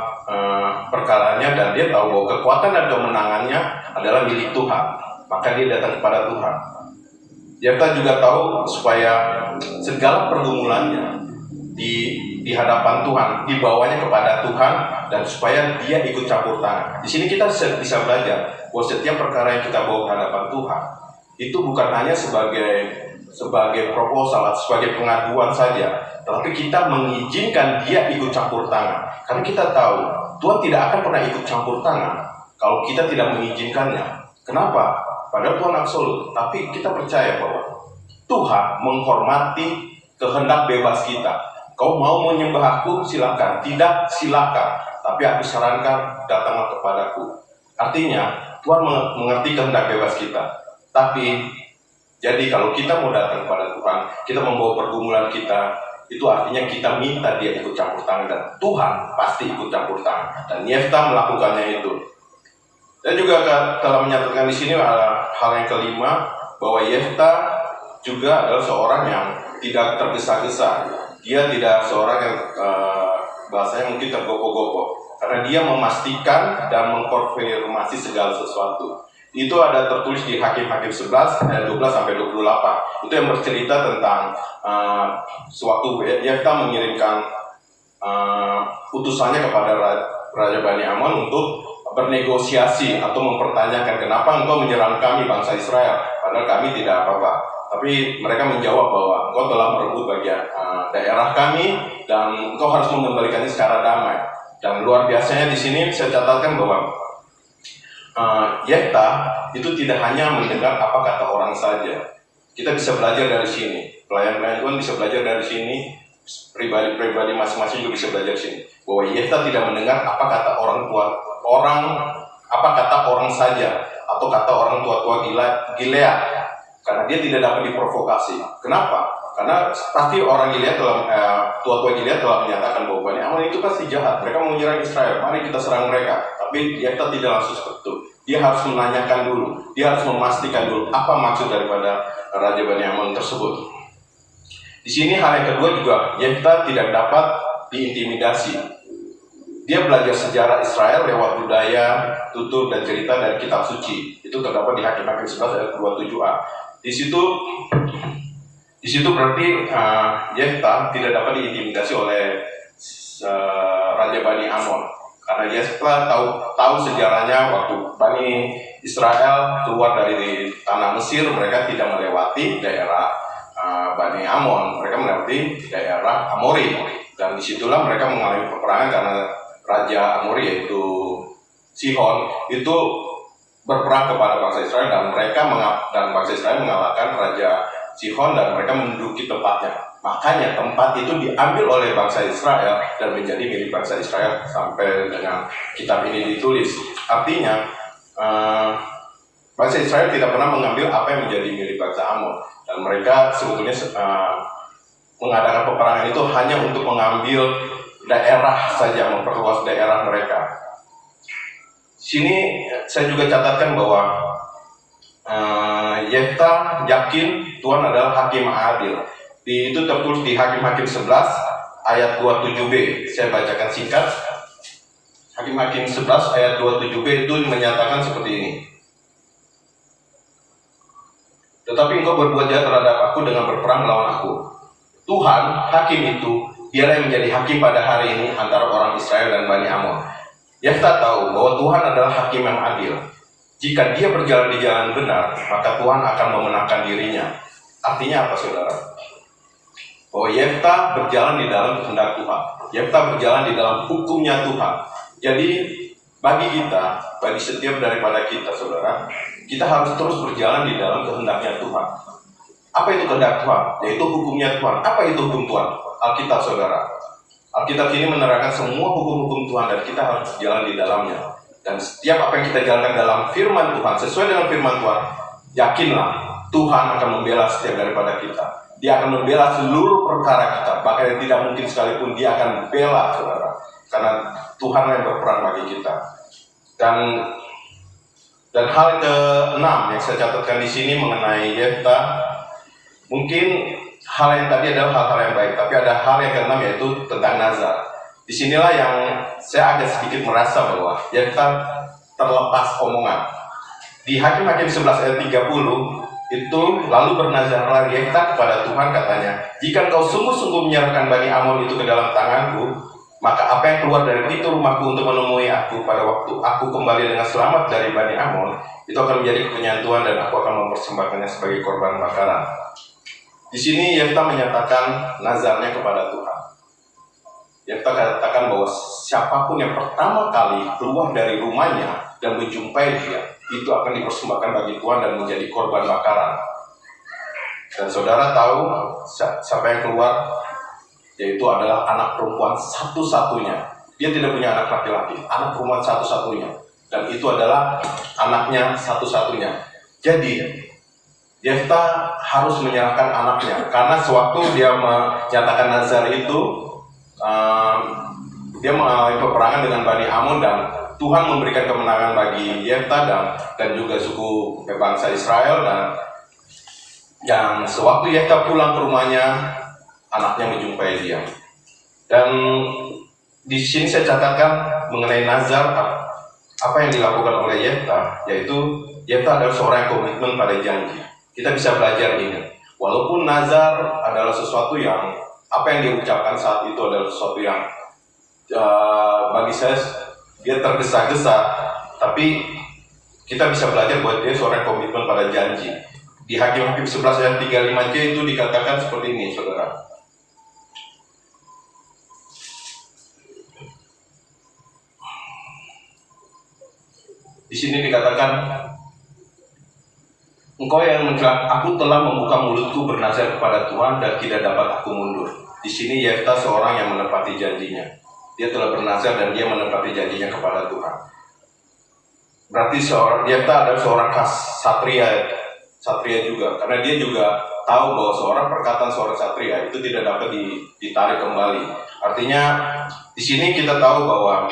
perkaranya dan dia tahu bahwa kekuatan dan kemenangannya adalah milik Tuhan. Maka dia datang kepada Tuhan. Yefta juga tahu supaya segala pergumulannya di hadapan Tuhan, dibawanya kepada Tuhan, dan supaya dia ikut campur tangan. Di sini kita bisa belajar bahwa setiap perkara yang kita bawa ke hadapan Tuhan itu bukan hanya sebagai proposal atau sebagai pengaduan saja, tetapi kita mengizinkan dia ikut campur tangan. Karena kita tahu Tuhan tidak akan pernah ikut campur tangan kalau kita tidak mengizinkannya. Kenapa? Padahal Tuhan absolut, tapi kita percaya bahwa Tuhan menghormati kehendak bebas kita. Kau mau menyembah aku, silakan. Tidak, silakan. Tapi aku sarankan, datanglah kepadaku. Artinya, Tuhan mengerti kehendak bebas kita. Tapi, jadi kalau kita mau datang kepada Tuhan, kita membawa pergumulan kita, itu artinya kita minta dia ikut campur tangan. Dan Tuhan pasti ikut campur tangan. Dan Yefta melakukannya itu. Dan juga telah menyatakan di sini hal yang kelima, bahwa Yefta juga adalah seorang yang tidak tergesa-gesa. Dia tidak seorang yang bahasanya mungkin tergopoh-gopoh, karena dia memastikan dan mengkonfirmasi segala sesuatu. Itu ada tertulis di Hakim-Hakim 11 ayat 12 sampai 28. Itu yang bercerita tentang sewaktu Yefta mengirimkan utusannya kepada Raja Bani Amon untuk bernegosiasi atau mempertanyakan kenapa engkau menyerang kami bangsa Israel, padahal kami tidak apa-apa. Tapi mereka menjawab bahwa engkau telah merebut bagian daerah kami dan engkau harus mengembalikannya secara damai. Dan luar biasanya di sini saya catatkan bahwa Yefta itu tidak hanya mendengar apa kata orang saja. Kita bisa belajar dari sini. Pelayan-pelayan Tuhan bisa belajar dari sini. Pribadi-pribadi masing-masing juga bisa belajar dari sini. Bahwa Yefta tidak mendengar apa kata apa kata orang saja atau kata orang tua-tua Gilead. Karena dia tidak dapat diprovokasi. Kenapa? Karena pasti orang Gilead tua-tua Gilead telah menyatakan bahwa Bani Amon itu pasti jahat. Mereka mau menyerang Israel, mari kita serang mereka. Tapi Yefta tidak langsung seperti itu. Dia harus menanyakan dulu, dia harus memastikan dulu apa maksud daripada Raja Bani Amon tersebut. Di sini hal yang kedua juga, Yefta tidak dapat diintimidasi. Dia belajar sejarah Israel lewat budaya, tutur, dan cerita dari kitab suci. Itu terdapat di Hakim-Hakim 11 ayat 27a. Di situ berarti Yefta tidak dapat diintimidasi oleh Raja Bani Amon, Karena Yefta tahu sejarahnya waktu Bani Israel keluar dari tanah Mesir, mereka tidak melewati daerah Bani Amon, mereka melewati daerah Amori, dan disitulah mereka mengalami peperangan karena Raja Amori yaitu Sihon itu berperang kepada bangsa Israel, dan bangsa Israel mengalahkan Raja Sihon dan mereka menduduki tempatnya. Makanya tempat itu diambil oleh bangsa Israel dan menjadi milik bangsa Israel sampai dengan kitab ini ditulis. Artinya bangsa Israel tidak pernah mengambil apa yang menjadi milik bangsa Amon, dan mereka sebetulnya mengadakan peperangan itu hanya untuk mengambil daerah saja, memperluas daerah mereka. Sini saya juga catatkan bahwa Yefta yakin Tuhan adalah hakim adil. Itu tertulis di Hakim-Hakim 11 ayat 27b. Saya bacakan singkat. Hakim-Hakim 11 ayat 27b itu menyatakan seperti ini. Tetapi engkau berbuat jahat terhadap aku dengan berperang melawan aku. Tuhan, hakim itu, dialah yang menjadi hakim pada hari ini antara orang Israel dan Bani Amon. Yefta tahu bahwa Tuhan adalah hakim yang adil. Jika dia berjalan di jalan benar, maka Tuhan akan memenangkan dirinya. Artinya apa, saudara? Bahwa Yefta berjalan di dalam kehendak Tuhan. Yefta berjalan di dalam hukumnya Tuhan. Jadi bagi kita, bagi setiap daripada kita, saudara, kita harus terus berjalan di dalam kehendaknya Tuhan. Apa itu kehendak Tuhan? Yaitu hukumnya Tuhan. Apa itu hukum Tuhan? Alkitab, saudara. Alkitab ini menerangkan semua hukum-hukum Tuhan dan kita harus berjalan di dalamnya. Dan setiap apa yang kita jalankan dalam firman Tuhan, sesuai dengan firman Tuhan, yakinlah Tuhan akan membela setiap daripada kita. Dia akan membela seluruh perkara kita, bahkan yang tidak mungkin sekalipun dia akan bela, saudara. Karena Tuhan yang berperan bagi kita. Dan hal ke-6 yang saya catatkan di sini mengenai Yefta, mungkin hal yang tadi adalah hal-hal yang baik, tapi ada hal yang ke-6 yaitu tentang nazar. Disinilah yang saya agak sedikit merasa bahwa Yefta terlepas omongan. Di Hakim-Hakim 11 ayat 30 itu lalu bernazarlah Yefta kepada Tuhan, katanya, jika engkau sungguh-sungguh menyerahkan Bani Amon itu ke dalam tanganku, maka apa yang keluar dari pintu rumahku untuk menemui aku pada waktu aku kembali dengan selamat dari Bani Amon, itu akan menjadi kepunyaan Tuhan dan aku akan mempersembahkannya sebagai korban bakaran. Di sini Yefta menyatakan nazarnya kepada Tuhan. Yefta katakan bahwa siapapun yang pertama kali keluar dari rumahnya dan menjumpai dia, itu akan dipersembahkan bagi Tuhan dan menjadi korban bakaran. Dan saudara tahu siapa yang keluar? Yaitu adalah anak perempuan satu-satunya. Dia tidak punya anak laki-laki, anak perempuan satu-satunya. Dan itu adalah anaknya satu-satunya. Jadi Yefta harus menyerahkan anaknya, karena sewaktu dia menyatakan nazar itu, dia mengalami peperangan dengan Bani Amon dan Tuhan memberikan kemenangan bagi Yefta dan juga suku bangsa Israel. Dan sewaktu Yefta pulang ke rumahnya, anaknya menjumpai dia. Dan di sini saya catatkan mengenai nazar, apa yang dilakukan oleh Yefta, yaitu Yefta adalah seorang yang komitmen pada janji. Kita bisa belajar ini. Walaupun nazar adalah sesuatu yang, apa yang dia ucapkan saat itu adalah sesuatu yang bagi saya dia tergesa-gesa, tapi kita bisa belajar buat dia seorang komitmen pada janji. Di Hakim-Hakim 11 ayat 35c itu dikatakan seperti ini, saudara. Di sini dikatakan, engkau yang aku telah membuka mulutku bernazar kepada Tuhan dan tidak dapat aku mundur. Di sini Yefta seorang yang menepati janjinya. Dia telah bernazar dan dia menepati janjinya kepada Tuhan. Berarti Yefta adalah seorang satria juga, karena dia juga tahu bahwa perkataan seorang satria itu tidak dapat ditarik kembali. Artinya di sini kita tahu bahwa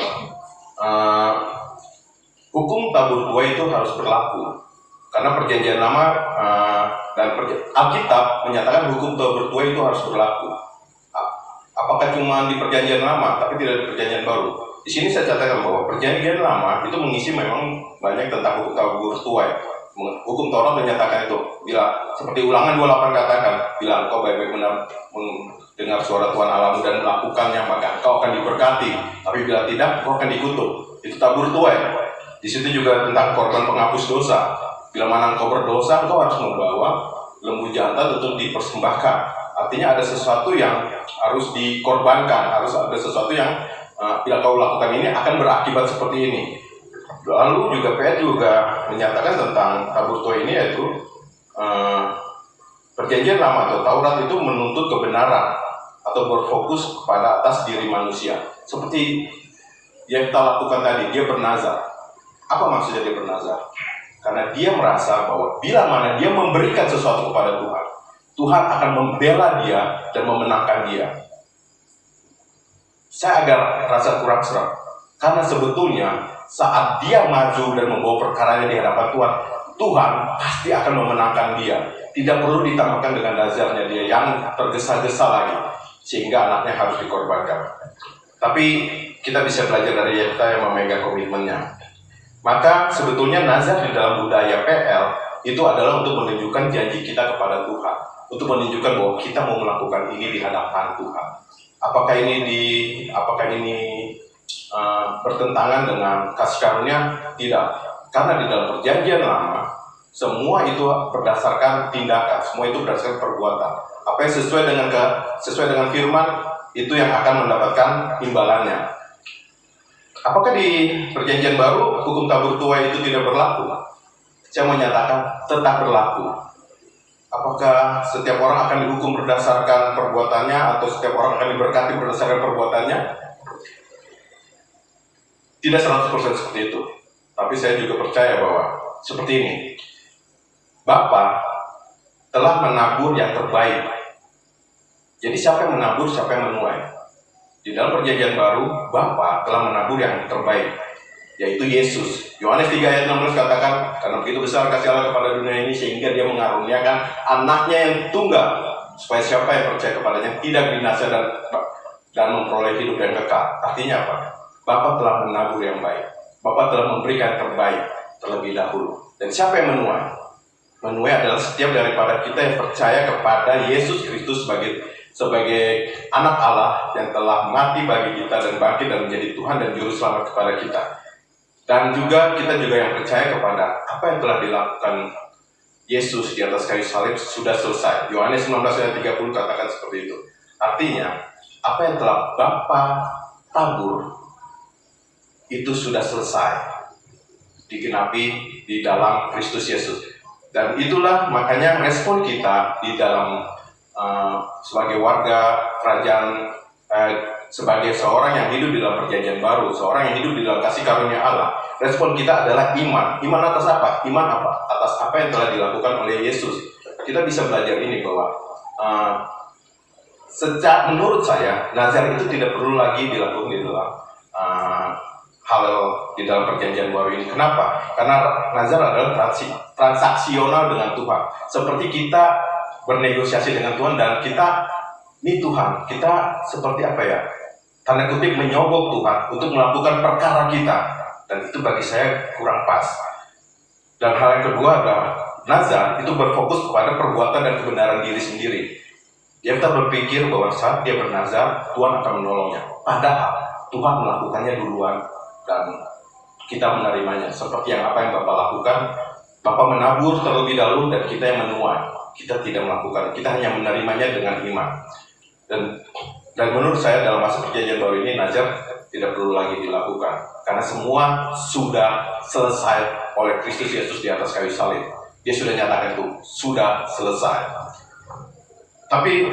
hukum tabur tuai itu harus berlaku. Karena perjanjian lama dan Alkitab menyatakan hukum tabur tuai itu harus berlaku. Apakah cuma di perjanjian lama, tapi tidak di perjanjian baru? Di sini saya catatkan bahwa perjanjian lama itu mengisi memang banyak tentang hukum tabur tuai. Hukum Taurat menyatakan itu. Bila seperti Ulangan 28 katakan, bila engkau baik-baik mendengar suara Tuhan Allahmu dan melakukannya, maka engkau akan diberkati. Tapi bila tidak, engkau akan dikutuk. Itu tabur tuai. Di situ juga tentang korban penghapus dosa. Bila mana engkau berdosa, engkau harus membawa lembu jantan untuk dipersembahkan. Artinya ada sesuatu yang harus dikorbankan, harus ada sesuatu yang bila kau lakukan ini akan berakibat seperti ini. Lalu juga PN juga menyatakan tentang tabur tuai ini, yaitu perjanjian lama atau Taurat itu menuntut kebenaran atau berfokus kepada atas diri manusia. Seperti yang kita lakukan tadi, dia bernazar. Apa maksudnya dia bernazar? Karena dia merasa bahwa bila mana dia memberikan sesuatu kepada Tuhan, Tuhan akan membela dia dan memenangkan dia. Saya agak rasa kurang serap, karena sebetulnya saat dia maju dan membawa perkaranya di hadapan Tuhan, Tuhan pasti akan memenangkan dia. Tidak perlu ditambahkan dengan nazarnya dia yang tergesa-gesa lagi, sehingga anaknya harus dikorbankan. Tapi kita bisa belajar dari Yefta yang memegang komitmennya. Maka sebetulnya nazar di dalam budaya PL itu adalah untuk menunjukkan janji kita kepada Tuhan, untuk menunjukkan bahwa kita mau melakukan ini di hadapan Tuhan. Apakah ini bertentangan dengan kasih karunia? Tidak. Karena di dalam perjanjian lama, semua itu berdasarkan tindakan, semua itu berdasarkan perbuatan. Apa yang sesuai dengan firman, itu yang akan mendapatkan imbalannya. Apakah di perjanjian baru, hukum tabur tuai itu tidak berlaku? Saya mau nyatakan, tetap berlaku. Apakah setiap orang akan dihukum berdasarkan perbuatannya, atau setiap orang akan diberkati berdasarkan perbuatannya? Tidak 100% seperti itu. Tapi saya juga percaya bahwa seperti ini. Bapa telah menabur yang terbaik. Jadi siapa yang menabur, siapa yang menuai. Di dalam perjanjian baru, Bapa telah menabur yang terbaik, yaitu Yesus. Yohanes 3 ayat 16 katakan, karena begitu besar kasih Allah kepada dunia ini, sehingga dia mengaruniakan anaknya yang tunggal, supaya siapa yang percaya kepadanya tidak binasa dan memperoleh hidup yang kekal. Artinya apa? Bapa telah menabur yang baik. Bapa telah memberikan terbaik terlebih dahulu. Dan siapa yang menuai? Menuai adalah setiap daripada kita yang percaya kepada Yesus Kristus sebagai anak Allah yang telah mati bagi kita dan bangkit dan menjadi Tuhan dan Juru Selamat kepada kita. Dan juga kita juga yang percaya kepada apa yang telah dilakukan Yesus di atas kayu salib sudah selesai. Yohanes 19 ayat 30 katakan seperti itu. Artinya, apa yang telah Bapa tabur itu sudah selesai, digenapi di dalam Kristus Yesus. Dan itulah makanya respon kita di dalam sebagai warga kerajaan, sebagai seorang yang hidup di dalam perjanjian baru, seorang yang hidup di dalam kasih karunia Allah, respon kita adalah iman. Iman atas apa? Iman apa? Atas apa yang telah dilakukan oleh Yesus. Kita bisa belajar ini bahwa menurut saya, nazar itu tidak perlu lagi dilakukan di dalam hal di dalam perjanjian baru ini. Kenapa? Karena nazar adalah transaksional dengan Tuhan. Seperti kita bernegosiasi dengan Tuhan dan kita, ini Tuhan, kita seperti apa ya? Tanda kutip menyogok Tuhan untuk melakukan perkara kita. Dan itu bagi saya kurang pas. Dan hal yang kedua adalah nazar itu berfokus kepada perbuatan dan kebenaran diri sendiri. Dia tetap berpikir bahwa saat dia bernazar, Tuhan akan menolongnya. Padahal Tuhan melakukannya duluan dan kita menerimanya. Seperti yang apa yang Bapak lakukan, Bapak menabur terlebih dahulu dan kita yang menuai. Kita tidak melakukan, kita hanya menerimanya dengan iman. Dan menurut saya dalam masa perjanjian baru ini, nazar tidak perlu lagi dilakukan. Karena semua sudah selesai oleh Kristus Yesus di atas kayu salib. Dia sudah nyatakan itu, sudah selesai. Tapi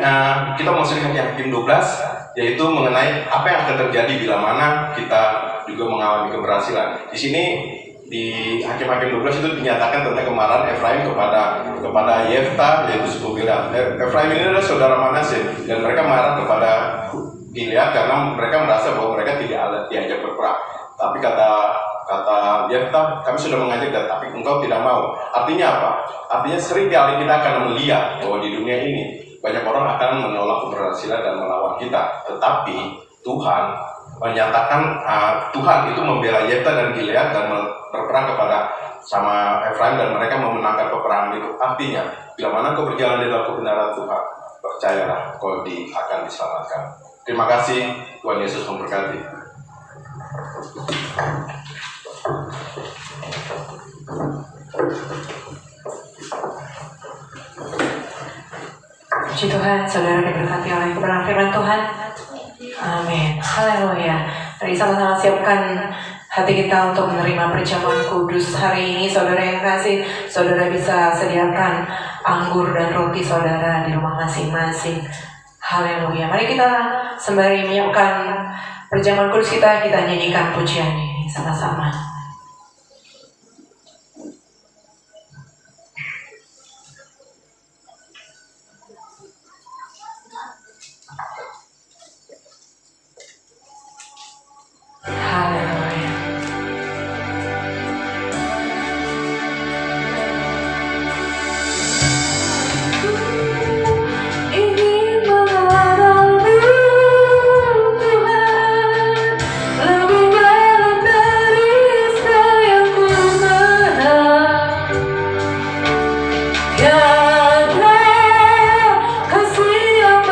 kita mau lihat yang Hakim 12, yaitu mengenai apa yang akan terjadi bila mana kita juga mengalami keberhasilan. Di sini di Hakim-Hakim 12 itu dinyatakan tentang kemarahan Efraim kepada Yefta, yaitu suku Gilead. Efraim ini adalah saudara Manasye dan mereka marah kepada Gilead karena mereka merasa bahwa mereka tidak diajak berperang. Tapi kata Yefta, kami sudah mengajak dan tapi engkau tidak mau. Artinya apa? Artinya seringkali kita akan melihat bahwa di dunia ini banyak orang akan menolak keberhasilan dan melawan kita. Tetapi Tuhan menyatakan Tuhan itu membela Yefta dan Gilead dan berperang kepada sama Efraim dan mereka memenangkan peperangan itu. Artinya, bila mana kau berjalan di dalam kebenaran Tuhan, percayalah kau akan diselamatkan. Terima kasih, Tuhan Yesus memberkati. Puji Tuhan, saudara diberkati oleh kebenaran firman Tuhan. Amin. Haleluya. Mari sama-sama siapkan hati kita untuk menerima perjamuan kudus hari ini. Saudara yang kasih, saudara bisa sediakan anggur dan roti saudara di rumah masing-masing. Haleluya. Mari kita sembari menyiapkan perjamuan kudus kita nyanyikan pujian ini sama-sama. Haleluya. Ingin mengenalmu Tuhan, lebih dalam dari sayang ku menang. Tiada kasih yang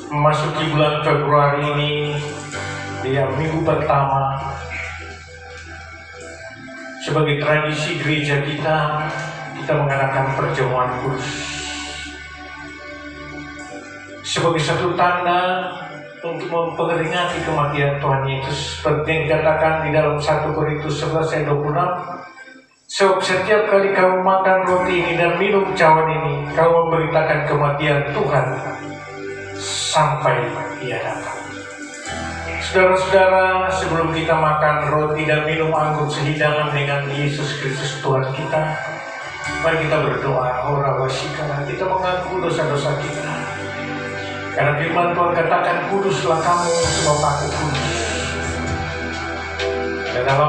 memasuki bulan Februari ini, di minggu pertama, sebagai tradisi gereja kita mengadakan perjamuan kudus sebagai satu tanda untuk memperingati kematian Tuhan Yesus, seperti yang dikatakan di dalam 1 Korintus 11 ayat 26. Sebab setiap kali kamu makan roti ini dan minum cawan ini, kamu memberitakan kematian Tuhan sampai Ia datang. Saudara-saudara, sebelum kita makan roti dan minum anggur sehidangan dengan Yesus Kristus Tuhan kita, mari kita berdoa. Kita mengaku dosa-dosa kita. Karena firman Tuhan katakan, kuduslah kamu sebab aku kudus. Dan dalam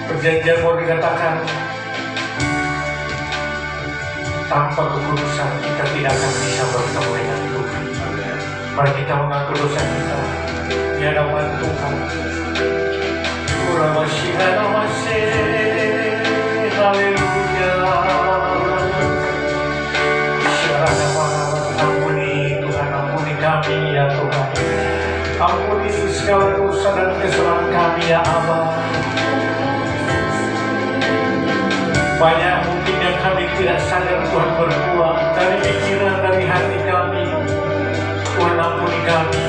perjanjian baru dikatakan, tanpa kekudusan kita tidak akan bisa bertemu dengan Tuhan. Mari kita mengaku dosa kita di hadapan Tuhan. Haleluya. Ampuni Tuhan, ampuni kami ya Tuhan. Ampuni segala dosa dan kesalahan kami ya Allah. Banyak mungkin yang kami tidak sadar Tuhan berbuat dari pikiran, dari hati kami. Tuhan ampuni kami.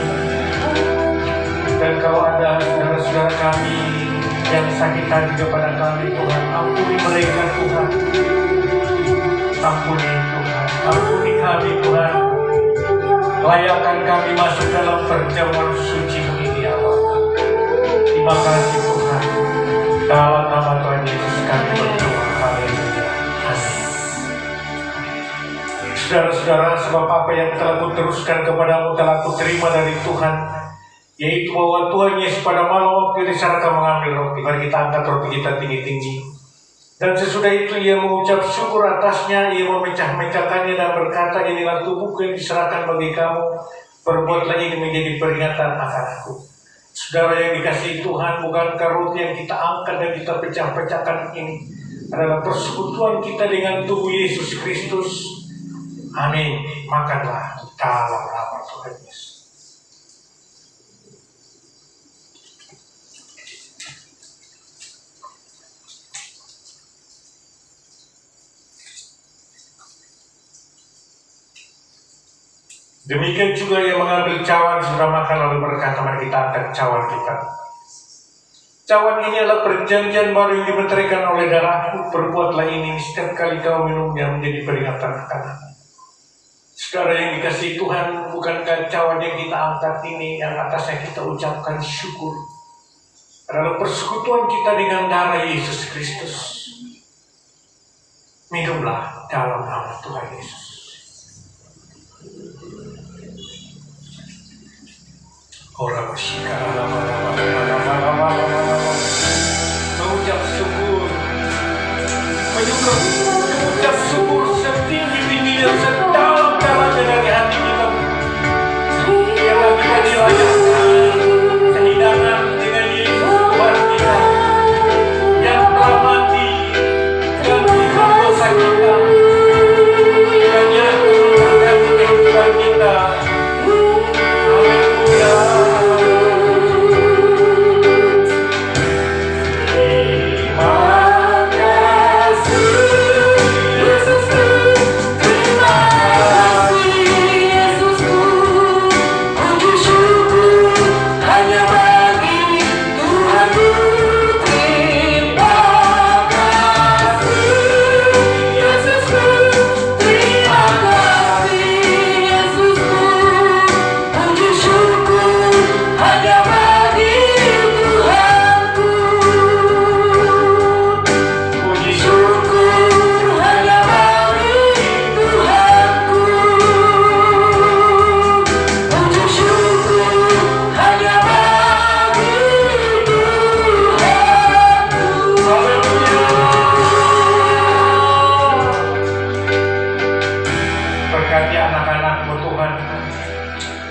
Dan kalau ada saudara-saudara kami yang sakit hati kepada kami, Tuhan ampuni mereka Tuhan. Ampuni Tuhan, ampuni kami Tuhan. Layakkan kami masuk dalam perjamuan suci ini ya Allah. Terima kasih Tuhan. Dalam nama Tuhan Yesus kami berdoa. Saudara-saudara, sebab apa yang telah kuteruskan kepadamu telah kuterima dari Tuhan, yaitu bahwa Tuhan Yesus pada malam waktu disarkan mengambil roti. Mari kita angkat roti kita tinggi-tinggi. Dan sesudah itu ia mengucap syukur atasnya, ia memecah-mecahkannya dan berkata, inilah tubuhku yang diserahkan bagi kamu, perbuatlah ini menjadi peringatan akan aku. Saudara yang dikasihi Tuhan, bukankah roti yang kita angkat dan kita pecah-pecahkan ini adalah persekutuan kita dengan tubuh Yesus Kristus? Amin. Makanlah dalam nama Tuhan Yesus. Demikian juga ia mengambil cawan sesudah makan lalu berkata, mari kita angkat cawan kita. Cawan ini adalah perjanjian baru yang dimeteraikan oleh darahku. Perbuatlah ini setiap kali kau minumnya menjadi peringatan akan aku. Saudara yang dikasihi Tuhan, bukankah cawan yang kita angkat ini yang atasnya kita ucapkan syukur adalah persekutuan kita dengan darah Yesus Kristus. Minumlah dalam nama Tuhan Yesus. Orang mengucap syukur, mengucap syukur setinggi-tingginya, sedalam-dalamnya dari hati kita. Biarlah kita dilayani sehidangan dengan Yesus Tuhan kita yang telah mati dan menanggung dosa kita, dan yang menanggung kehidupan kita.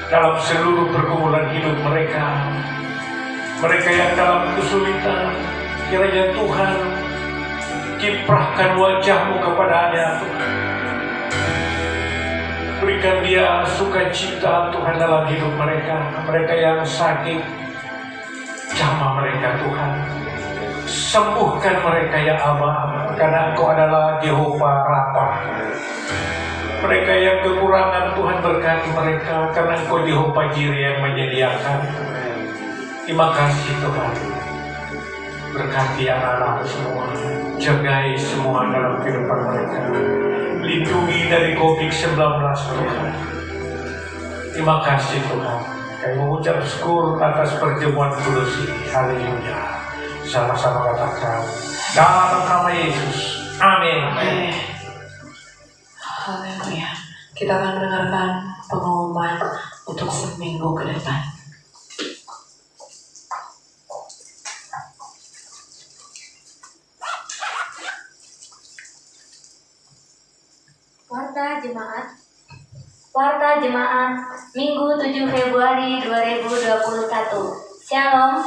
Dalam seluruh pergumulan hidup mereka, mereka yang dalam kesulitan, kiranya Tuhan kiprahkan wajah-Mu kepadanya, Tuhan. Berikan dia sukacita, Tuhan, dalam hidup mereka. Mereka yang sakit, jamah mereka, Tuhan. Sembuhkan mereka, ya Allah, karena Engkau adalah Jehovah Rafa. Mereka yang kekurangan, Tuhan berkati mereka, karena Engkau Jehovah Jireh yang menyediakan. Terima kasih, Tuhan. Berkati anak-anak semua, jagai semua dalam kehidupan mereka. Lindungi dari COVID-19, Tuhan. Terima kasih, Tuhan. Kami mengucap syukur atas perjamuan kudus ini. Haleluya. Sama-sama katakan, dalam nama Yesus. Amin. Haleluya. Kita akan mendengarkan pengumuman untuk seminggu ke depan. Warta Jemaat Minggu 7 Februari 2021. Shalom.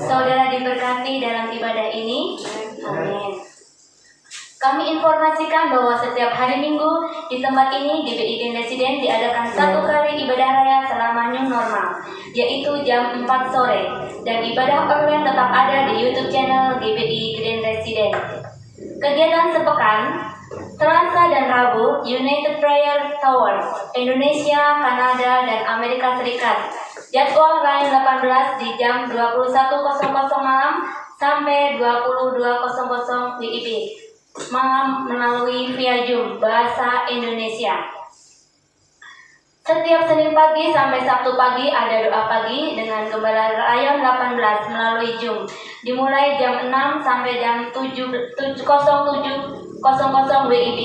Saudara diberkati dalam ibadah ini. Amin. Kami informasikan bahwa setiap hari Minggu di tempat ini GBI Grand Resident diadakan satu kali ibadah raya selama new normal, yaitu jam 4 sore, dan ibadah online tetap ada di YouTube channel GBI Grand Resident. Kegiatan sepekan, Selasa dan Rabu, United Prayer Tower, Indonesia, Kanada, dan Amerika Serikat. Jadwal lain 18 di jam 21.00 malam sampai 22.00 WIB. Malam melalui via Zoom bahasa Indonesia. Setiap Senin pagi sampai Sabtu pagi ada doa pagi dengan Gembala Rayon 18 melalui Zoom. Dimulai jam 6 sampai jam 07.00 WIB.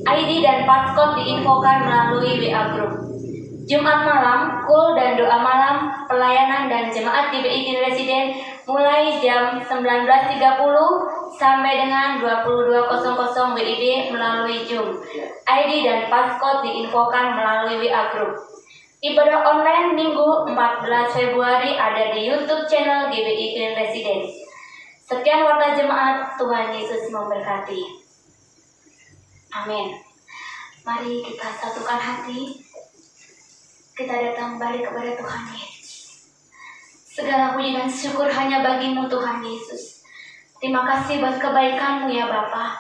ID dan passcode diinfokan melalui WA Group. Jumat malam, kul dan doa malam, pelayanan dan jemaat GBI Grand Resident mulai jam 19.30 sampai dengan 22.00 WIB melalui Zoom. ID dan passcode diinfokan melalui WA Group. Ibadah online Minggu 14 Februari ada di YouTube channel GBI Grand Resident. Sekian warta jemaat, Tuhan Yesus memberkati. Amin. Mari kita satukan hati. Kita datang balik kepada Tuhan Yesus. Segala puji dan syukur hanya bagi-Mu, Tuhan Yesus. Terima kasih buat kebaikan-Mu ya Bapa.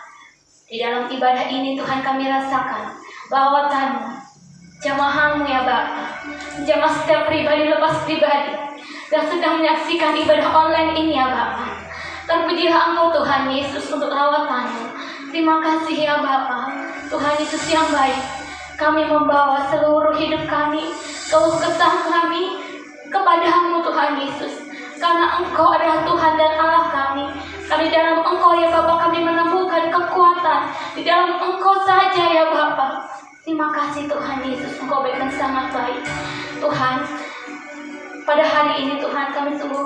Di dalam ibadah ini Tuhan kami rasakan bahwa Tuhan Jamaah-Mu ya Bapa, jamaah setiap pribadi lepas pribadi yang sedang menyaksikan ibadah online ini ya Bapa. Terpujilah Engkau Tuhan Yesus untuk lawatan-Mu. Terima kasih ya Bapa, Tuhan Yesus yang baik. Kami membawa seluruh hidup kami, keluh kesah kami kepada-Mu Tuhan Yesus. Karena Engkau adalah Tuhan dan Allah kami. Kami dalam Engkau ya Bapa kami menemukan kekuatan. Di dalam Engkau saja ya Bapa. Terima kasih Tuhan Yesus, Engkau baik dan sangat baik. Tuhan, pada hari ini Tuhan kami sungguh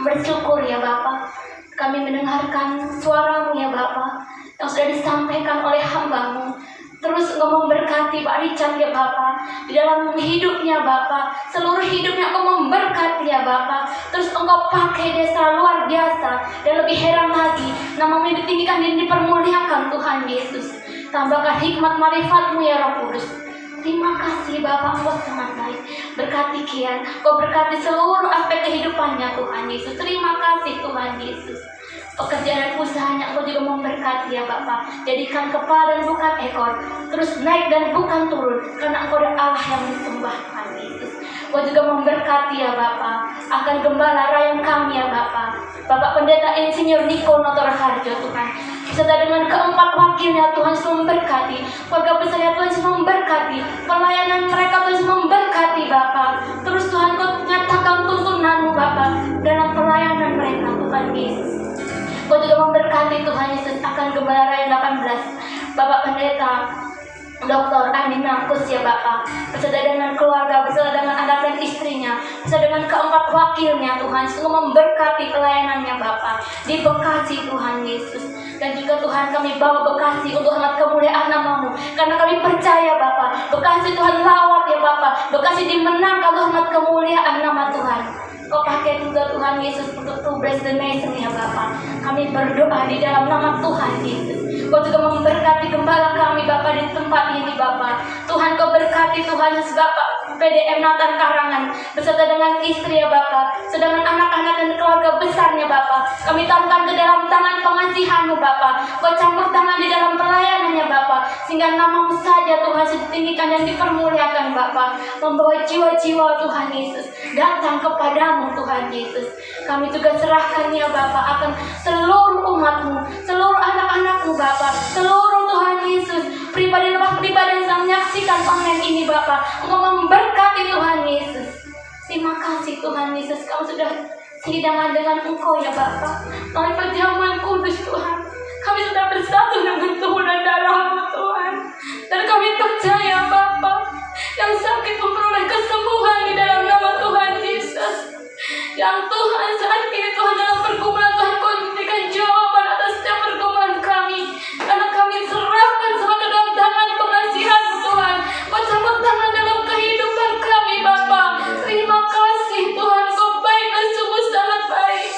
bersyukur ya Bapa. Kami mendengarkan suara-Mu ya Bapa yang sudah disampaikan oleh hamba-Mu. Terus Engkau memberkati Pak Richard ya Bapa, di dalam hidupnya Bapa, seluruh hidupnya Engkau memberkati ya Bapa. Terus Engkau pakai dia secara luar biasa, dan lebih heran lagi, nama-Mu ditinggikan dan dipermuliakan Tuhan Yesus. Tambahkan hikmat marifat-Mu ya Roh Kudus. Terima kasih Bapa, Engkau sangat baik. Berkati Kian, Engkau berkati seluruh aspek kehidupannya Tuhan Yesus. Terima kasih Tuhan Yesus. Pekerjaan usahanya Engkau juga memberkati ya Bapa. Jadikan kepala dan bukan ekor, terus naik dan bukan turun, karena Engkau adalah Allah yang disembah Tuhan Yesus. Engkau juga memberkati ya Bapa akan gembala rayang kami ya Bapa, Bapak Pendeta Insinyur Niko Notorharjo Tuhan, serta dengan keempat wakilnya Tuhan selalu memberkati, keluarga besarnya Tuhan selalu memberkati, pelayanan mereka Tuhan selalu memberkati Bapa. Terus Tuhan Kau nyatakan tuntunan-Mu Bapa dalam pelayanan mereka Tuhan Yesus. Kau juga memberkati Tuhan Yesus akan gembala raya 18 Bapak Pendeta Dr. Andi Markus ya Bapa, beserta dengan keluarga, beserta dengan anak dan istrinya, beserta dengan keempat wakilnya Tuhan, semua memberkati pelayanannya Bapa di Bekasi Tuhan Yesus. Dan juga Tuhan kami bawa Bekasi untuk hormat kemuliaan nama-Mu, karena kami percaya Bapa, Bekasi Tuhan lawat ya Bapa, Bekasi dimenangkan untuk hormat kemuliaan nama Tuhan. Kau pakai juga Tuhan Yesus untuk to bless the nation ya Bapa. Kami berdoa di dalam nama Tuhan Yesus. Kau juga memberkati gembala kami Bapa di tempat ini Bapa. Tuhan Kau berkati Tuhan Yesus Bapa PDM Nathan Karangan beserta dengan istri ya Bapa, sedangkan anak-anak dan keluarga besarnya Bapa. Kami taruhkan ke dalam tangan pengasihan-Mu Bapa. Kau campur tangan di dalam pelayanannya Bapa, sehingga nama-Mu saja Tuhan ditinggikan dan dipermuliakan Bapa. Membawa jiwa-jiwa Tuhan Yesus datang kepadamu Tuhan Yesus. Kami juga serahkan ya Bapa akan seluruh umat-Mu, seluruh anak-anak-Mu Bapa, seluruh Tuhan Yesus, pribadi lepas pribadi yang sedang menyaksikan online ini Bapa. Engkau memberkati Tuhan Yesus. Terima kasih Tuhan Yesus, Kau sudah sehidangan dengan Engkau ya Bapa. Melalui perjamuan kudus Tuhan, kami sudah bersatu dengan tubuh dan darah-Mu Tuhan. Dan kami percaya Bapa, yang sakit memperoleh kesembuhan di dalam nama Tuhan Yesus. Yang Tuhan saat ini Tuhan dalam pergumulan Tuhan Kau memberikan jawaban atas setiap pergumulan kami, karena kami serahkan semua ke dalam tangan pengasihan-Mu Tuhan. Kau campur tangan dalam kehidupan kami Bapa. Terima kasih Tuhan, Kau baik dan sungguh sangat baik.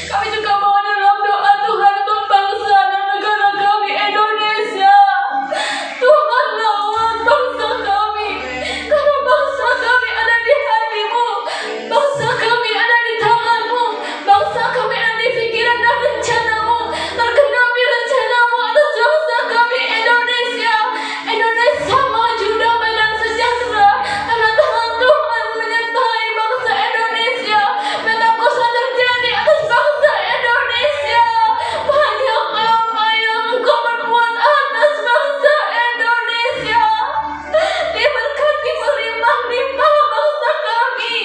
Kami juga bawa dalam doa Tuhan untuk bangsa dan negara kami Indonesia. Tuhan lawat bangsa kami, karena bangsa kami ada di hati-Mu, bangsa kami ada di tangan-Mu, bangsa kami ada di pikiran dan rencana-Mu. Tergenapi rencana-Mu atas bangsa kami Indonesia. Indonesia maju, damai dan sejahtera, karena tangan Tuhan menyertai bangsa Indonesia. Metakosa terjadi atas bangsa Indonesia. Banyak apa yang Engkau perbuat atas bangsa Indonesia. Diberkati melimpah-limpah bangsa kami.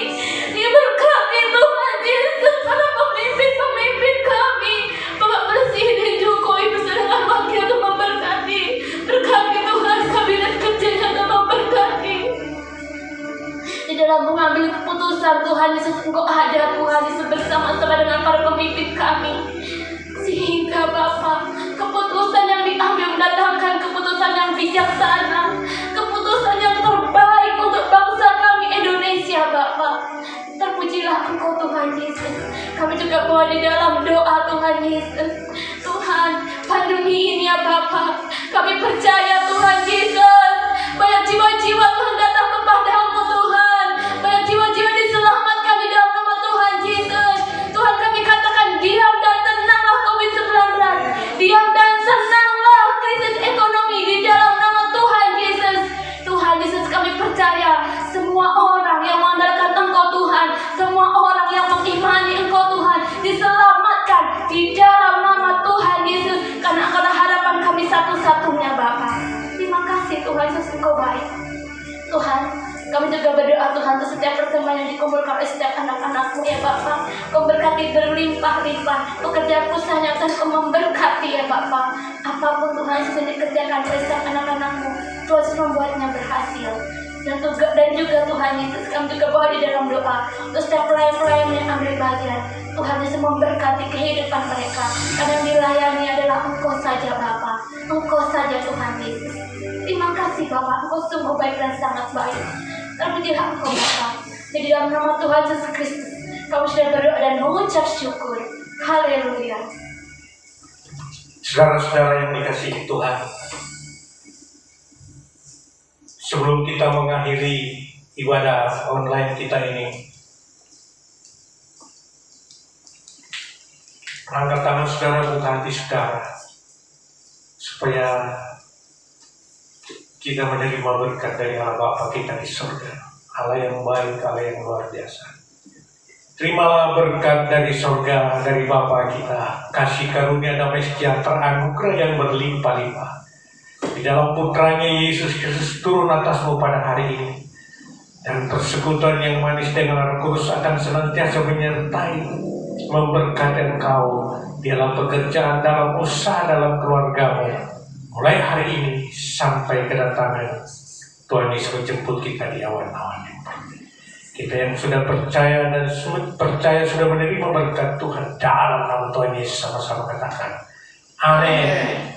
Diberkati Tuhan Yesus para pemimpin-pemimpin kami. Bapak Presiden Jokowi beserta dengan wakil untuk memberkati. Berkati Tuhan kabinet kerjanya untuk memberkati. Di dalam mengambil keputusan Tuhan Yesus, Engkau ada Tuhan Yesus bersama-sama dengan para pemimpin kami, sehingga Bapa, keputusan yang diambil mendatangkan keputusan yang bijaksana, keputusan yang terbaik untuk bangsa kami Indonesia Bapa. Terpujilah Engkau Tuhan Yesus. Kami juga bawa di dalam doa Tuhan Yesus. Tuhan, pandemi ini ya Bapa, kami percaya Tuhan Yesus, banyak jiwa-jiwa Tuhan datang kepadamu Tuhan. Banyak jiwa-jiwa diselamatkan di dalam nama Tuhan Yesus. Tuhan, kami katakan diam dan tenanglah COVID-19. Diam dan tenanglah krisis ekonomi di dalam nama Tuhan Yesus. Tuhan Yesus, kami Engkau baik. Tuhan, kami juga berdoa Tuhan untuk setiap pertemuan yang dikumpulkan oleh setiap anak-anak-Mu ya Bapa. Kau berkati berlimpah-limpah. Pekerjaan usahanya Tuhan Kau memberkati ya Bapa. Apapun Tuhan yang sudah dikerjakan oleh setiap anak-anak-Mu, Tuhan membuatnya berhasil. Dan juga Tuhan Yesus, kami juga bawa di dalam doa untuk setiap pelayan-pelayan yang ambil bagian. Tuhan Yesus memberkati kehidupan mereka. Karena yang dilayani adalah Engkau saja Bapa. Engkau saja Tuhan Yesus. Terima kasih Bapa, Engkau sungguh baik dan sangat baik. Terpujilah Engkau Bapa. Di dalam nama Tuhan Yesus Kristus, kami sudah berdoa dan mengucap syukur. Haleluya. Saudara-saudara yang dikasihi Tuhan, sebelum kita mengakhiri ibadah online kita ini, angkat tangan saudara, buka hati saudara, supaya kita menerima berkat dari Allah Bapa kita di surga, Allah yang baik, Allah yang luar biasa. Terimalah berkat dari surga, dari Bapa kita, kasih karunia damai sejahtera, anugerah yang berlimpah-limpah di dalam putranya Yesus Kristus turun atasmu pada hari ini, dan persekutuan yang manis dengan Roh Kudus akan senantiasa menyertai, memberkati engkau dalam pekerjaan, dalam usaha, dalam keluargamu, mulai hari ini sampai kedatangan Tuhan Yesus menjemput kita di awan-awan. Kita yang sudah percaya dan sudah menerima berkat Tuhan dalam nama Tuhan Yesus, sama-sama katakan amin.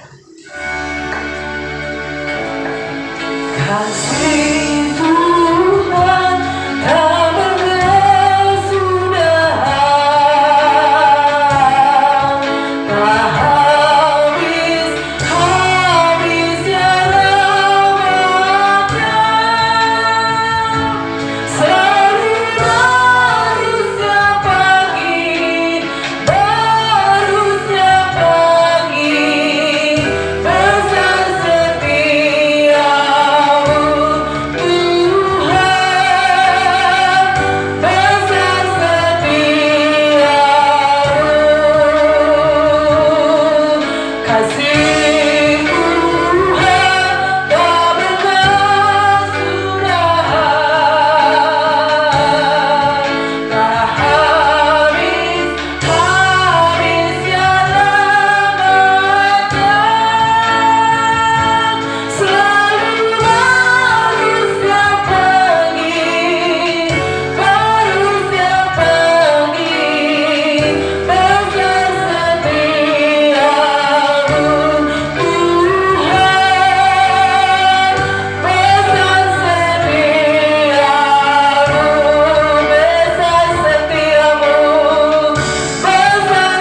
Kasih Tuhan tak berkesudahan, tak habis-habisnya rahmat-Nya, selalu baru setiap pagi, besar setiamu Tuhan, besar setiamu. Kasih Tuhan tak berkesudahan, tak habis-habisnya rahmat-Nya, selalu baru setiap pagi, besar setiamu Tuhan,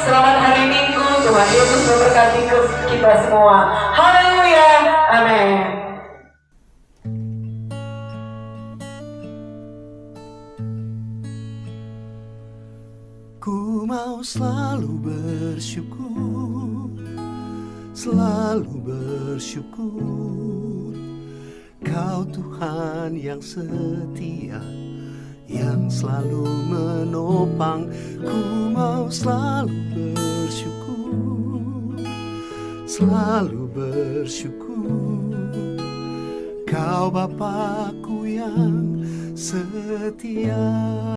selamat hari Minggu. Tuhan Yesus memberkati kita semua. Haleluya, amin. Ku mau selalu bersyukur, Kau Tuhan yang setia, yang selalu menopang. Ku mau selalu bersyukur, Kau Bapa-Ku yang setia.